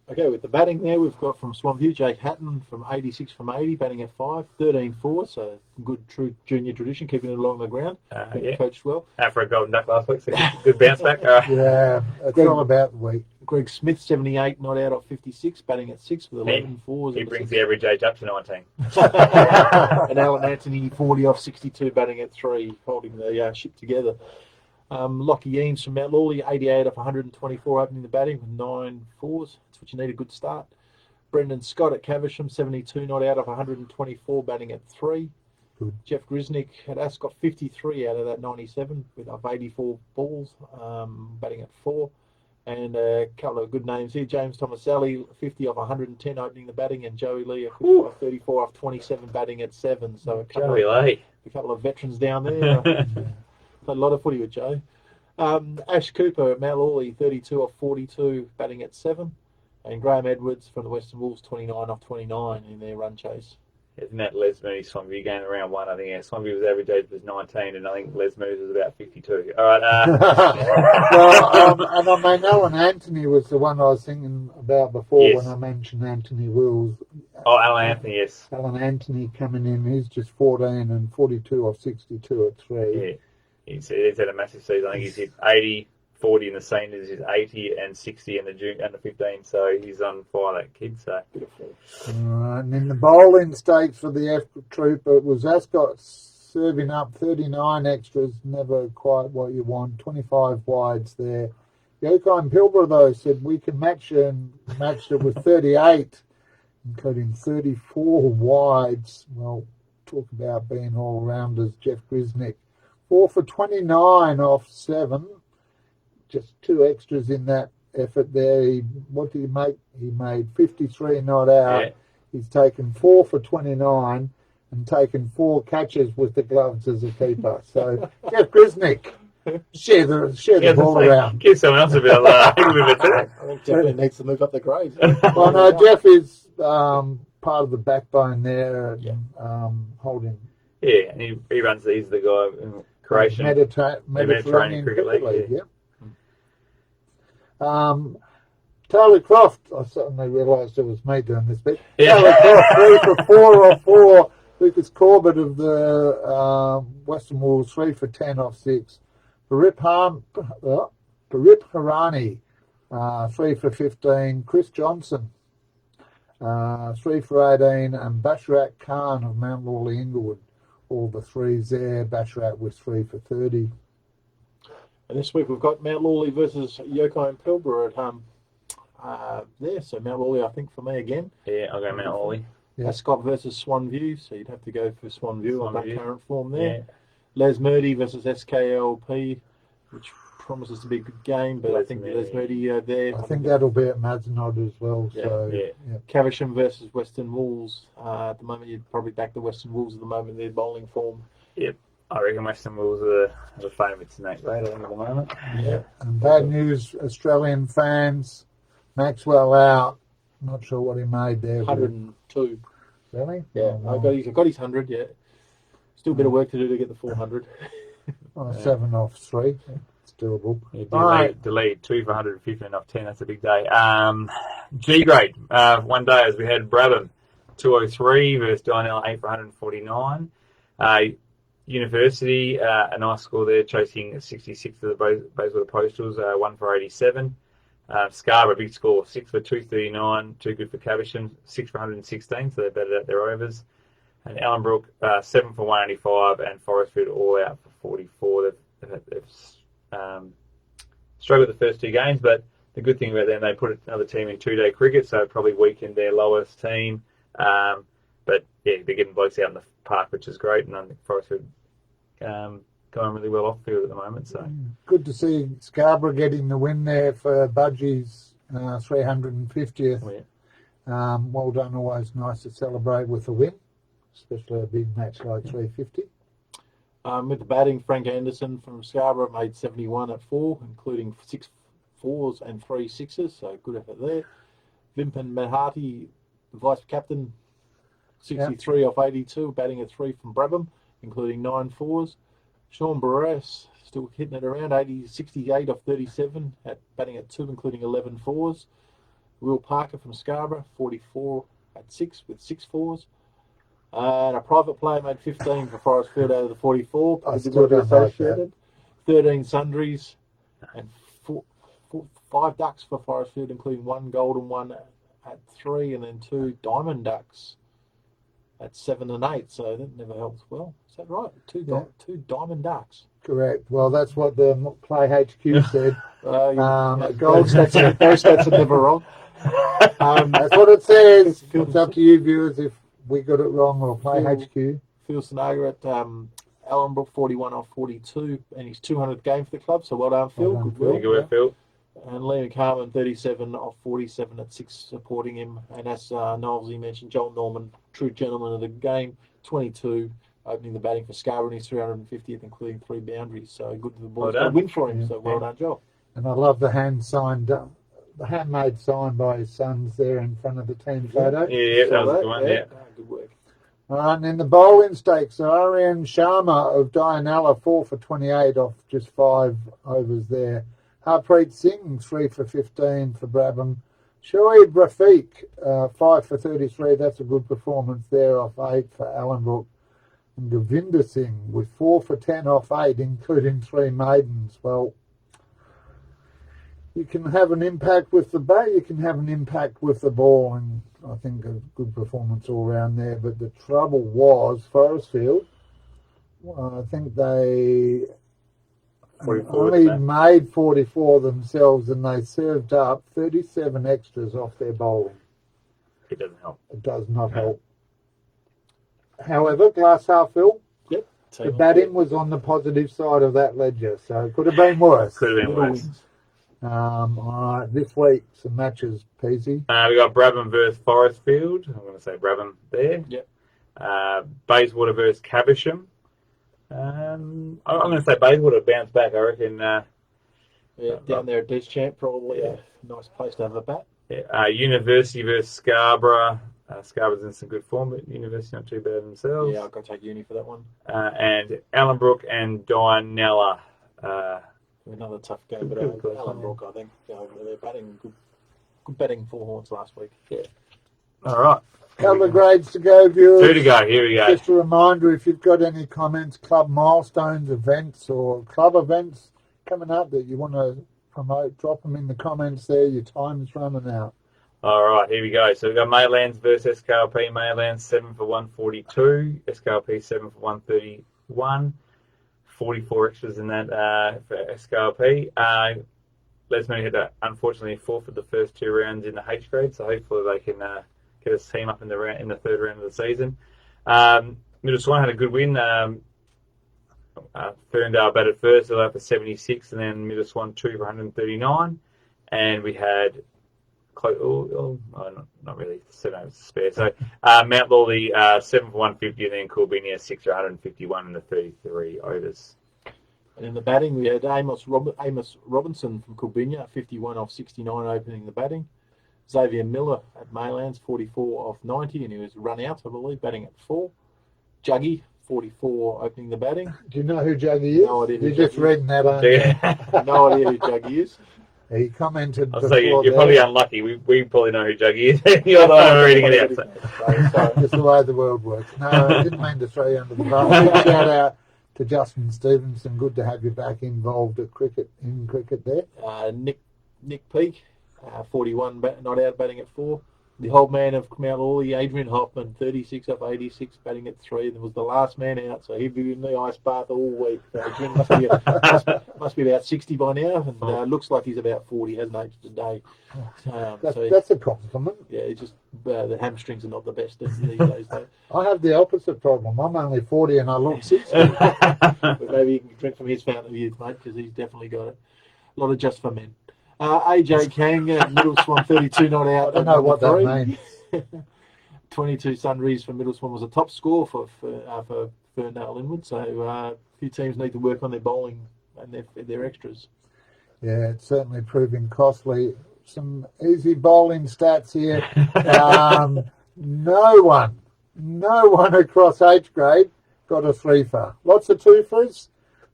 Okay, with the batting there, we've got from Swanview, Jake Hatton from 86 from 80, batting at 5, 13-4, so good true junior tradition, keeping it along the ground. Yeah. Coached well. Out for a golden duck last week, so good bounce back. Yeah, it's all about the week. Greg Smith, 78, not out of 56, batting at 6 with 11 fours. He brings the average age up to 19. And Alan Anthony, 40 off 62, batting at 3, holding the ship together. Lockie Eames from Mount Lawley, 88 off 124, opening the batting with 9 fours. That's what you need, a good start. Brendan Scott at Caversham, 72 not out of 124, batting at 3. Good. Jeff Grisnick at Ascot, 53 out of that 97, with up 84 balls, batting at 4. And a couple of good names here. James Thomas-Sally, 50 off 110, opening the batting, and Joey Lee, 34 off 27, batting at 7. So a couple of veterans down there. Played a lot of footy with Joe. Ash Cooper at Mount Lawley, 32 off 42, batting at 7. And Graham Edwards from the Western Wolves, 29 off 29 in their run chase. Isn't that Les Moody Swansea game around 1? I think Swansea was average age was 19, and I think Les Moody was about 52. All right. Well, and I mean, Alan Anthony was the one I was thinking about before when I mentioned Anthony Wills. Oh, Alan Anthony, yes. Alan Anthony coming in, he's just 14 and 42 off 62 at 3. Yeah. He's had a massive season. I think he's hit 80, 40 in the seniors, he's 80 and 60 in the junior under 15. So he's on fire, that kid. So beautiful. And in the bowling stakes for the F Troop, it was Ascot serving up 39 extras, never quite what you want. 25 wides there. Yukon Pilbara though said we can match it, and matched it with 38, including 34 wides. Well, talk about being all rounders. Jeff Grisnick. 4 for 29 off 7. Just 2 extras in that effort there. What did he make? He made 53 not out. Yeah. He's taken 4 for 29 and taken 4 catches with the gloves as a keeper. So, Jeff Grisnick, share the ball around. Give someone else a bit of I think Jeff needs to move up the grades. Well, no, Jeff is part of the backbone there, holding. Yeah, and he runs. He's the guy in Croatian Mediterranean Cricket League. Yeah. Taylor Croft, I suddenly realised it was me doing this bit. Yeah. Taylor Croft, 3 for 4 off 4. Lucas Corbett of the Western Wolves, 3 for 10 off 6. Parip Harani, 3 for 15. Chris Johnson, 3 for 18. And Basharat Khan of Mount Lawley Inglewood. All the threes there. Basharat was 3 for 30. And this week we've got Mount Lawley versus Yukon Pilbara at home. There, so Mount Lawley, I think, for me again. Yeah, I'll go Mount Lawley. Yeah. Ascot versus Swanview, so you'd have to go for Swanview on that current form there. Yeah. Les Moody versus SKLP, which promises to be a good game, but I think Les Moody there. I think that'll be at Mazenod as well. Yeah. So, yeah. Caversham versus Western Wolves. At the moment, you'd probably back the Western Wolves at the moment, their bowling form. Yep. I reckon Western Wolves are the favourites in that grade, I think, at the moment. Yeah. And bad news, Australian fans. Maxwell out. Not sure what he made there. 102. Really? Yeah. I got his 100, yeah. Still a bit of work to do to get the 400. 7 off 3. It's doable. Yeah, All right. delete 2 for 150 off 10. That's a big day. G grade. One day as we had Brabham 203 versus Dynell 8 for 149. University, a nice score there, chasing 66 for the Bayswater Postals, 1 for 87. Scarborough, big score, 6 for 239, too good for Caversham, 6 for 116, so they bettered out their overs. And Ellenbrook, 7 for 185, and Forestfield all out for 44. They've struggled the first 2 games, but the good thing about them, they put another team in 2-day cricket, so it probably weakened their lowest team. But yeah, they're getting blokes out in the park, which is great, and I think Forestfield going really well off field at the moment. So good to see Scarborough getting the win there for Budgie's 350th. Oh, yeah. Well done, always nice to celebrate with a win, especially a big match like 350. With the batting, Frank Anderson from Scarborough made 71 at 4, including 6 4s and 3 6s, so good effort there. Vimpan Mahati, the vice captain, 63 off 82, batting at 3 from Brabham, including 9 4s. Sean Barras still hitting it around, 68 off 37, batting at 2, including 11 4s. Will Parker from Scarborough, 44 at 6 with 6 4s. And a private player made 15 for Forestfield out of the 44. I still don't like that. 13 sundries and 5 ducks for Forestfield, including 1 golden one at 3, and then 2 diamond ducks at 7 and 8. So that never helps well. Is that right? Two diamond ducks. Correct. Well, that's what the Play HQ said. Gold stats, those stats are never wrong. That's what it says. It's up to you, viewers, if we got it wrong or Play HQ. Phil Sinaga at Ellenbrook, 41 off 42, and his 200th game for the club. So well done, Phil. Well done, good work. Good work, Phil. And Liam Carman, 37 off 47 at 6, supporting him. And as Knowlesy mentioned, Joel Norman, true gentleman of the game, 22, opening the batting for Scarborough in his 350th, including 3 boundaries. So good to the boys. Well A win for him. So well done, Joel. And I love the handmade sign by his sons there in front of the team photo. Yeah, that was a good one. Yeah. Good work. All right, and in the bowling stakes, Arian Sharma of Dianella, 4 for 28 off just 5 overs there. Harpreet Singh, 3 for 15 for Brabham. Shoaib Rafiq, 5 for 33. That's a good performance there off 8 for Ellenbrook. And Govinda Singh with 4 for 10 off 8, including 3 maidens. Well, you can have an impact with the bat, you can have an impact with the ball, and I think a good performance all around there. But the trouble was Forestfield. I think they 44 only made 44 themselves, and they served up 37 extras off their bowling. It doesn't help. It does not help. However, glass half full. Yep. The batting was on the positive side of that ledger, so it could have been worse. Could have been worse. All right, this week, some matches, Peasy. We got Brabham versus Forestfield. I'm going to say Brabham there. Yep. Bayswater versus Caversham. I'm going to say Bayswater bounced back, I reckon. Down there at Deschamps, probably a nice place to have a bat. Yeah. University versus Scarborough. Scarborough's in some good form, but University not too bad themselves. Yeah, I've got to take Uni for that one. And Ellenbrook and Dianella. Another tough game, but Good Ellenbrook, I think, they're batting good batting 4 horns last week. Yeah. All right. Couple of grades to go, viewers. 2 to go. Here we go. Just a reminder, if you've got any comments, club milestones, events, or club events coming up that you want to promote, drop them in the comments there. Your time's running out. All right, here we go. So we've got Maylands versus SKLP. Maylands 7 for 142. SKLP 7 for 131. 44 extras in that for SKLP. Lesmond had to unfortunately forfeit the first 2 rounds in the H grade, so hopefully they can get his team up in the third round of the season. Middle Swan had a good win. Ferndale batted first, so they were for 76, and then Middle Swan 2 for 139. And we had not really 7 overs to spare. So Mount Lawley 7 for 150, and then Corbinia 6 for 151 in the 33 overs. And in the batting, we had Amos Robinson from Corbinia, 51 off 69, opening the batting. Xavier Miller at Maylands, 44 off 90, and he was run out, I believe, batting at 4. Juggy, 44 opening the batting. Do you know who Juggy is? No idea who You're just Juggy is. reading that, aren't you? Yeah. No idea who Juggy is. He commented I'll before say you're there. probably unlucky. We probably know who Juggy is. You're the one reading it out. So. Sorry. Just the way the world works. No, I didn't mean to throw you under the bus. Big shout out to Justin Stevenson. Good to have you back involved in cricket there. Nick Peake, 41 not out, batting at 4. The old man of Mount Lawley, Adrian Hoffman, 36 up 86, batting at 3. And was the last man out, so he'd be in the ice bath all week. Adrian must be about 60 by now, and looks like he's about 40, hasn't aged a day. That's a compliment. Yeah, it's just the hamstrings are not the best these days, though. I have the opposite problem. I'm only 40 and I look 60. But maybe you can drink from his fountain of youth, mate, because he's definitely got it. A lot of just for men. AJ Kang, Middle Swan, 32 not out. I don't know what that means. 22 sundries for Middle Swan was a top score for Ferndale Inwood. So a few teams need to work on their bowling and their extras. Yeah, it's certainly proving costly. Some easy bowling stats here. No one across H grade got a 3-for. Lots of 2-fers.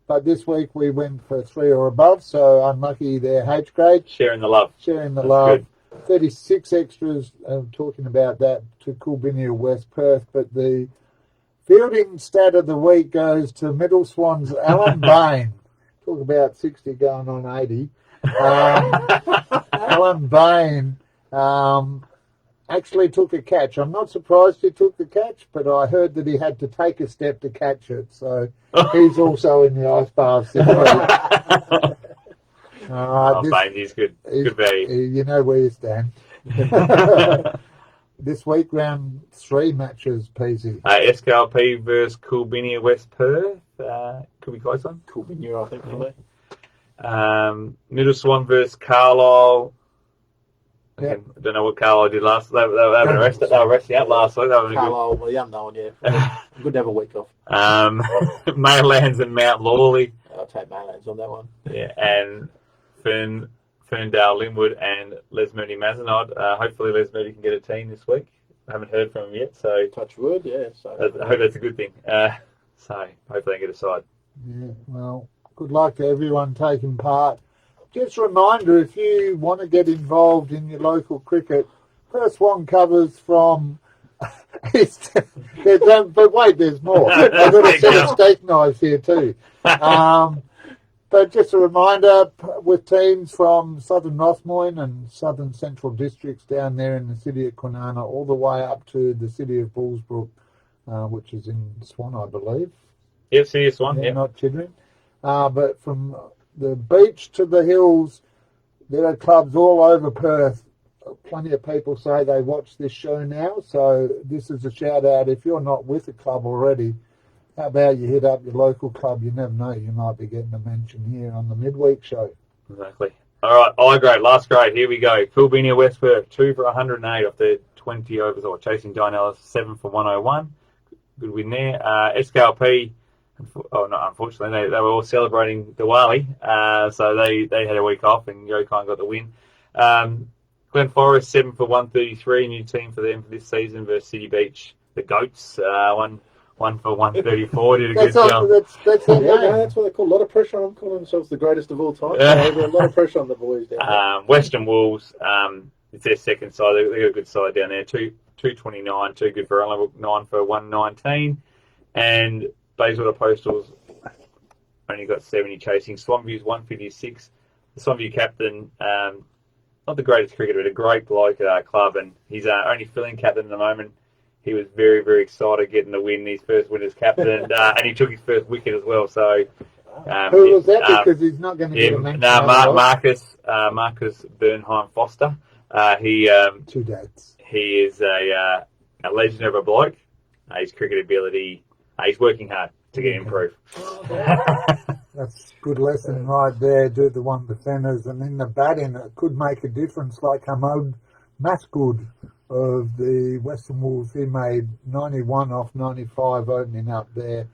But this week we went for 3 or above, so unlucky there, H grade. Sharing the love. Sharing the That's love. good. 36 extras, talking about that, to Coolbinia West Perth. But the fielding stat of the week goes to Middle Swan's Alan Bain. Talk about 60 going on 80. Alan Bain actually took a catch. I'm not surprised he took the catch, but I heard that he had to take a step to catch it. So he's also in the ice bath. Bain, he's good. Good value. You know where you stand. This week, round 3 matches, PZ. SKLP versus Coolbinia West Perth. Could be close one. Coolbinia, I think, for me. Middle Swan versus Carlisle. Yep. I don't know what Carlisle did last. They were resting out last week. Carlisle, well, the unknown, yeah. Good to have a week off. Maylands and Mount Lawley. I'll take Maylands on that one. Yeah, and Ferndale Linwood and Les Mooney Mazenod. Hopefully Les Mooney can get a team this week. I haven't heard from him yet, so touch wood, yeah. So I hope that's a good thing. So hopefully they get a side. Yeah, well, good luck to everyone taking part. Just a reminder, if you want to get involved in your local cricket, Perth Swan covers from East. But wait, there's more. I've got a set of steak knives here too. But just a reminder, with teams from Southern Rothmoyne and Southern Central Districts down there in the city of Kwinana, all the way up to the city of Bullsbrook, which is in Swan, I believe. Yep, city of Swan, yeah. Not Chittering. But from the beach to the hills, there are clubs all over Perth. Plenty of people say they watch this show now, so this is a shout out. If you're not with a club already, how about you hit up your local club? You never know, you might be getting a mention here on the midweek show. Exactly. All right, I grade, last grade, here we go. Coolbinia West Perth, 2 for 108 off their 20 overs, or chasing Dinellis, 7 for 101. Good win there. SKLP, unfortunately, they were all celebrating Diwali, so they had a week off, and Yokine got the win. Glen Forest, 7 for 133, new team for them for this season versus City Beach, the Goats, 1 for 134, did a good job. That's that's what they call a lot of pressure on them, calling themselves the greatest of all time. So a lot of pressure on the boys down there. Western Wolves, it's their second side, they got a good side down there, 229, too good for level, 9 for 119, and Bayswater Postals only got 70 chasing. Swanview's 156. The Swanview captain, not the greatest cricketer, but a great bloke at our club, and he's only filling captain at the moment. He was very, very excited getting the win, his first win as captain, and he took his first wicket as well. So, who was that? Because he's not going to get a mention. Marcus Bernheim Foster. Two dads. He is a legend of a bloke. His cricket ability, he's working hard to get improved. That's a good lesson right there. Do the one defenders, and in the batting, it could make a difference. Like Hamad Masgood of the Western Wolves, he made 91 off 95 opening up there.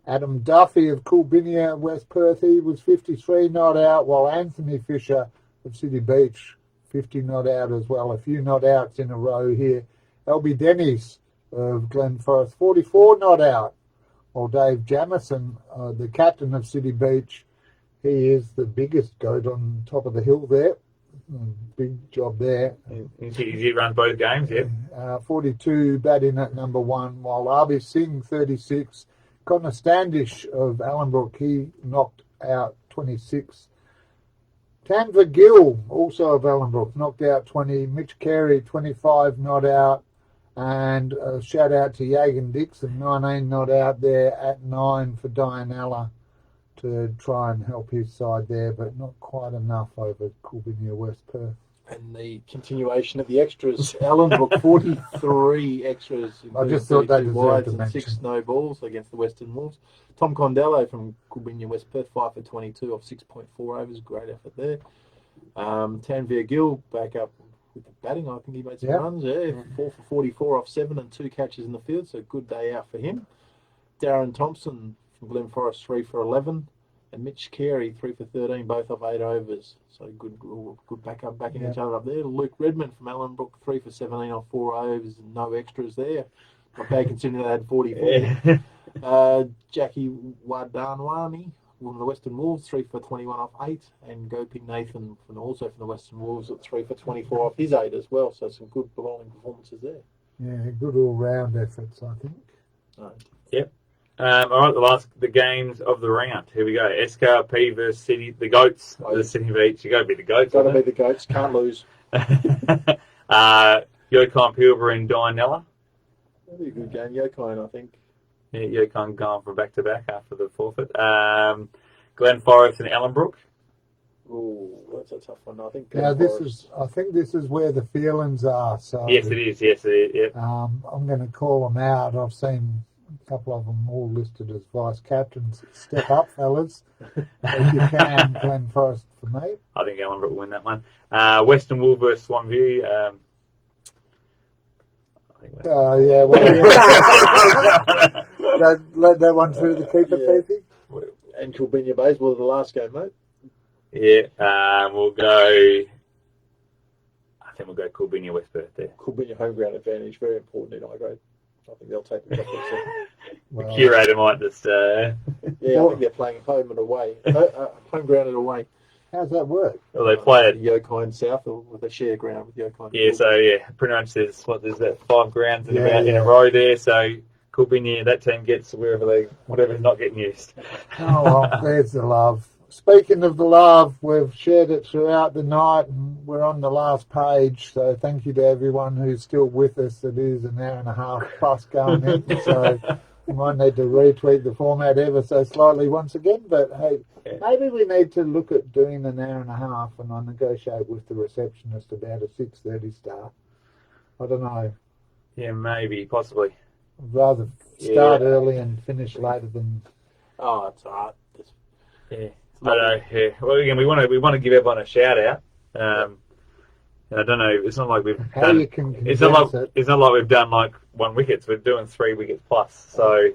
Adam Duffy of Coolbinia, West Perth, he was 53 not out, while Anthony Fisher of City Beach, 50 not out as well. A few not outs in a row here. LB Dennis of Glen Forest, 44 not out, Well, Dave Jamison, the captain of City Beach, he is the biggest goat on top of the hill there. Big job there. He runs both games, yeah. 42 batting at number 1, while Arby Singh, 36. Connor Standish of Allenbrook, he knocked out 26. Tanver Gill, also of Allenbrook, knocked out 20. Mitch Carey, 25, not out. And a shout out to Yagan Dixon, 19 not out there at 9 for Dianella to try and help his side there, but not quite enough over Coolbinia West Perth. And the continuation of the extras, Allenbrook 43 extras, I just thought they deserved wides to and mention. 6 no balls against the Western Wolves. Tom Condello from Coolbinia West Perth, 5 for 22 off 6.4 overs, great effort there. Tanvir Gill back up with the batting, I think he made some runs, 4 for 44 off 7 and 2 catches in the field, so good day out for him. Darren Thompson from Glen Forest, 3 for 11. And Mitch Carey, 3 for 13, both off 8 overs. So good backing each other up there. Luke Redmond from Allenbrook, 3 for 17 off 4 overs, and no extras there. Not bad considering they had 44. Jackie Wadanwani from the Western Wolves, 3 for 21 off 8, and Goping Nathan also from the Western Wolves at 3 for 24 off his 8 as well. So some good bowling performances there. Yeah, good all-round efforts, I think. Right. Yep. All right, the games of the round. Here we go. SKP versus City, the Goats, the City Beach. You got to be the Goats. Got to be the Goats. Can't lose. Yokine Pilbara and Dianella. That'll be a good game. Yokine, I think. Yeah, Yokine going for back-to-back after the forfeit. Glen Forest and Allenbrook. Oh, that's a tough one. I think. Now I think this is where the feelings are. So Yes, it is. Yep. I'm going to call them out. I've seen a couple of them all listed as vice captains. Step up, fellas. If you can, Glen Forest for me. I think Allenbrook will win that one. Western Wool versus Swanview. Yeah, well, let that one through the keeper, Peethy. And Coolbinia Bays were the last game, mate. Yeah, we'll go. I think we'll go Coolbinia West Perth there. Coolbinia home ground advantage, very important in high grade. I think they'll take the The curator might just. Yeah, I think they're playing home and away, home ground and away. How's that work? Well, they play at Yokine South, or with a share ground with Yokine. Yeah, so pretty much there's that 5 grounds in a row there. So Coolbinia, that team gets whatever's not getting used. Oh, well, there's the love. Speaking of the love, we've shared it throughout the night and we're on the last page. So thank you to everyone who's still with us. It is an hour and a half plus going in. So we might need to retweak the format ever so slightly once again. But hey, maybe we need to look at doing an hour and a half and I negotiate with the receptionist about a 6:30 start. I don't know. Yeah, maybe, possibly. I'd rather start early and finish later than... Oh, it's all right. Yeah. I don't know. Yeah. Well, again, we want to give everyone a shout out. I don't know. It's not like we've done. It's not like we've done like 1 wickets. We're doing 3 wickets plus. So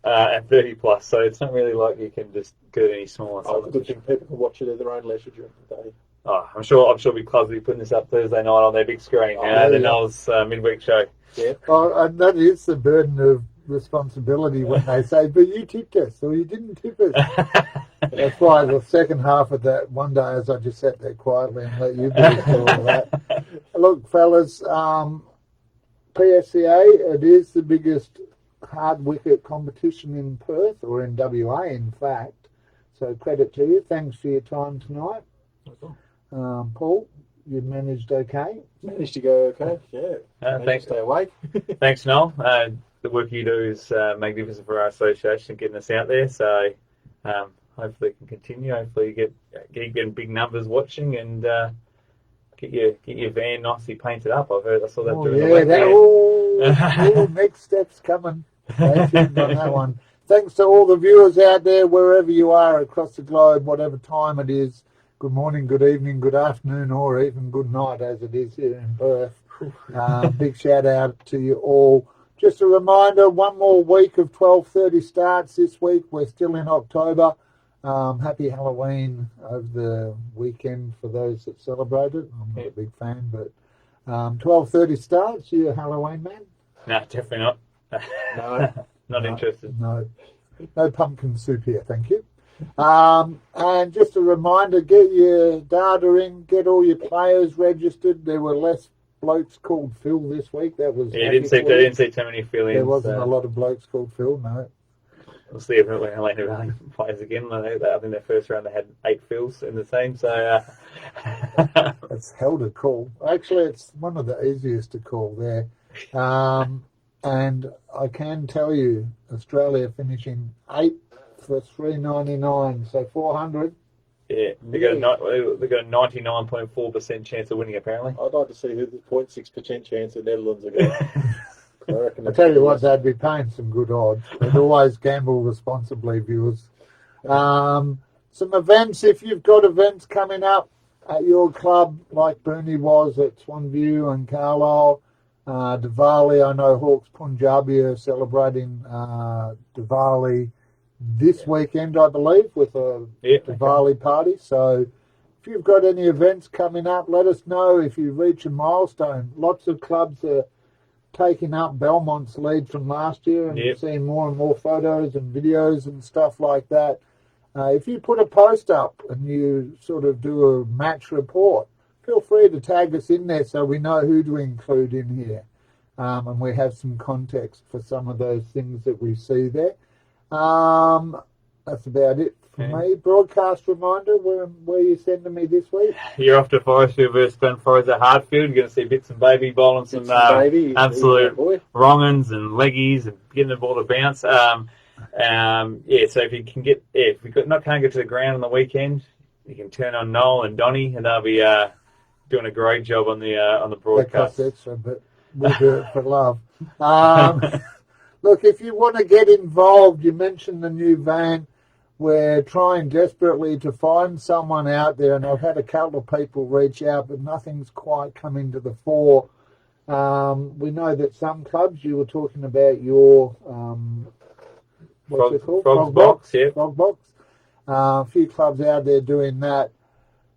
and 30 plus. So it's not really like you can just get any smaller. Oh, good thing people can watch it at their own leisure during the day. Oh, I'm sure we'll be putting this up Thursday night on their big screen. The Noel's midweek show. Yeah. Oh, and that is the burden of responsibility when they say, but you tipped us or you didn't tip us. That's why the second half of that one day as I just sat there quietly and let you do all that. Look, fellas, PSCA, it is the biggest hard wicket competition in Perth or in WA, in fact. So credit to you. Thanks for your time tonight. Paul, you managed okay? Managed to go okay, yeah. Thanks. Stay awake. Thanks, Noel. The work you do is magnificent for our association, getting us out there. So hopefully it can continue. Hopefully you keep getting big numbers watching and get your van nicely painted up. I saw that during the week. Next step's coming. Stay tuned on that one. Thanks to all the viewers out there, wherever you are across the globe, whatever time it is. Good morning, good evening, good afternoon, or even good night as it is here in Perth. Big shout out to you all. Just a reminder, 1 more week of 12:30 starts this week. We're still in October. Happy Halloween over the weekend for those that celebrate it. I'm not a big fan, but 12:30 starts. You a Halloween man? No, definitely not. No. Not interested. No pumpkin soup here, thank you. And just a reminder, get your data in, get all your players registered. There were less blokes called Phil this week. That was I didn't see too many fill-ins. There wasn't a lot of blokes called Phil, no. We'll see if Helena Valley plays again. I think their first round they had 8 fills in the team, so it's hell to call. Actually, it's one of the easiest to call there. And I can tell you, Australia finishing 8th for $3.99, so 400. Yeah, they got a 99.4% chance of winning. Apparently, I'd like to see who the 0.6% chance the Netherlands are going. I tell you what, they'd be paying some good odds. They'd always gamble responsibly, viewers. Some events, if you've got events coming up at your club, like Bernie was at Swanview and Carlisle, Diwali, I know Hawks Punjabi are celebrating Diwali this weekend, I believe, with a Diwali party. So if you've got any events coming up, let us know if you reach a milestone. Lots of clubs are taking up Belmont's lead from last year and seeing more and more photos and videos and stuff like that. If you put a post up and you sort of do a match report, feel free to tag us in there so we know who to include in here. And we have some context for some of those things that we see there. That's about it for me. Broadcast reminder, where you sending me this week? You're off to Forestfield versus Glen Forest at Hartfield. You're going to see Bits and Baby bowling some absolute wrong'uns and leggies and getting the ball to bounce. So if you can can't get to the ground on the weekend, you can turn on Noel and Donnie, and they'll be doing a great job on the broadcast. That costs extra, but we'll do it for love. Look, if you want to get involved, you mentioned the new van. We're trying desperately to find someone out there, and I've had a couple of people reach out, but nothing's quite coming to the fore. We know that some clubs, you were talking about your, what's it called? Frog Box, yeah. Frog Box. A few clubs out there doing that.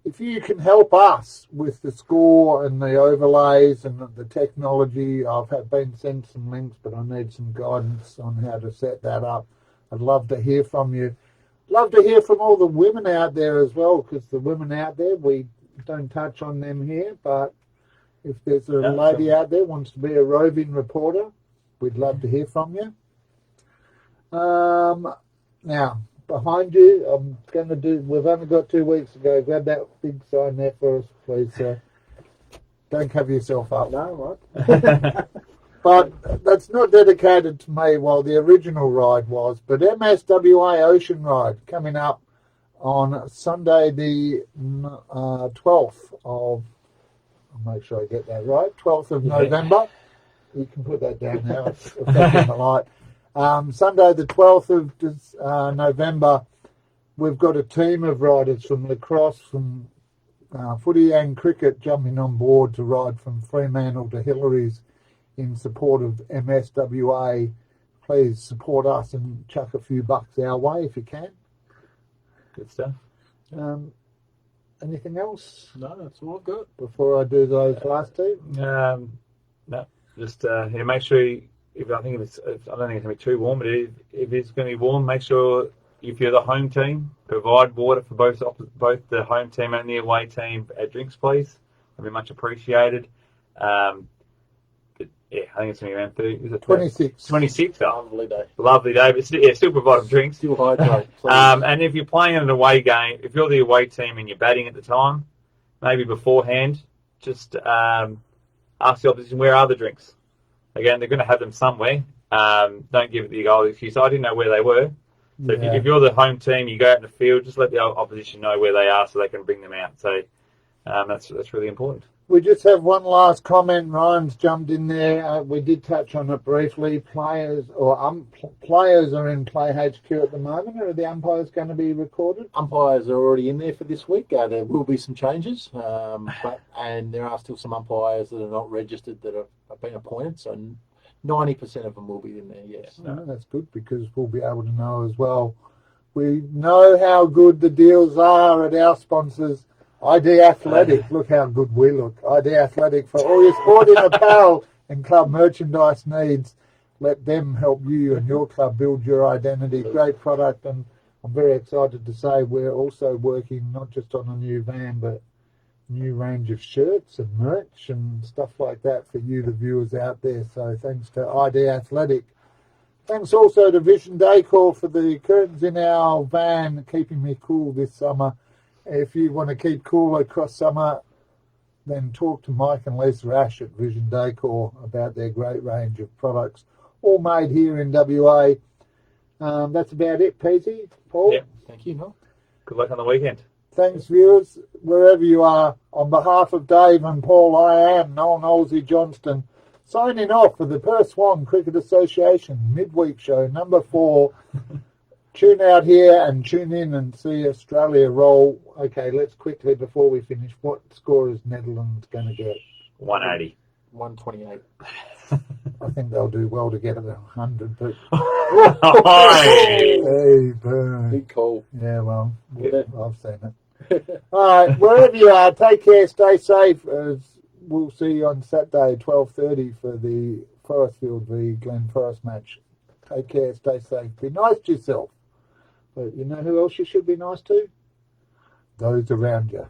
If you can help us with the score and the overlays and the technology, I've been sent some links, but I need some guidance on how to set that up. I'd love to hear from you. Love to hear from all the women out there as well, because the women out there, we don't touch on them here, but if there's a lady out there wants to be a roving reporter, we'd love to hear from you. Now, behind you, we've only got 2 weeks to go. Grab that big sign there for us, please, sir. Don't cover yourself up. No, right. But that's not dedicated to me, while the original ride was. But MSWA Ocean Ride coming up on Sunday the 12th of, I'll make sure I get that right, 12th of November. You can put that down now, it's affecting the light. Sunday the 12th of November, we've got a team of riders from lacrosse, from footy and cricket jumping on board to ride from Fremantle to Hillary's in support of MSWA. Please support us and chuck a few bucks our way if you can. Good stuff. Anything else? No, that's all good. Before I do those last two? No, just make sure I don't think it's going to be too warm, but if it's going to be warm, make sure if you're the home team, provide water for both the home team and the away team at drinks, please. That'd be much appreciated. I think it's going to be around 30. Is it 26? 26. Oh, Lovely day. But still provide them drinks. Still hydrate. And if you're playing an away game, if you're the away team and you're batting at the time, maybe beforehand, just ask the opposition, where are the drinks? Again, they're going to have them somewhere. Don't give the old excuse, I didn't know where they were. So if you're the home team, you go out in the field, just let the opposition know where they are so they can bring them out. So that's really important. We just have one last comment. Ryan's jumped in there. We did touch on it briefly. Players are in Play HQ at the moment. Are the umpires going to be recorded? Umpires are already in there for this week. There will be some changes, and there are still some umpires that are not registered that have been appointed. So 90% of them will be in there. Yes, that's good, because we'll be able to know as well. We know how good the deals are at our sponsors. ID Athletic, look how good we look. ID Athletic for all your sporting apparel and club merchandise needs. let them help you and your club build your identity. Great product, and I'm very excited to say we're also working not just on a new van, but new range of shirts and merch and stuff like that for you, the viewers out there. So thanks to ID Athletic. Thanks also to Vision Decor for the curtains in our van, keeping me cool this summer. If you want to keep cool across summer, then talk to Mike and Lisa Ash at Vision Decor about their great range of products, all made here in WA. That's about it, Peasy. Paul? Yep. Thank you, Noel. Good luck on the weekend. Thanks, viewers, wherever you are. On behalf of Dave and Paul, I am Noel Knowlesy Johnston, signing off for the Perth Swan Cricket Association Midweek Show number 4. Tune out here and tune in and see Australia roll. Okay, let's quickly, before we finish, what score is Netherlands going to get? 180. 128. I think they'll do well to get it 100. But Hey. hey, burn. Big call. Yeah, well, Yeah. I've seen it. All right, wherever you are, take care, stay safe. We'll see you on Saturday, 12:30 for the Forestfield v Glen Forest match. Take care, stay safe, be nice to yourself. But you know who else you should be nice to? Those around you.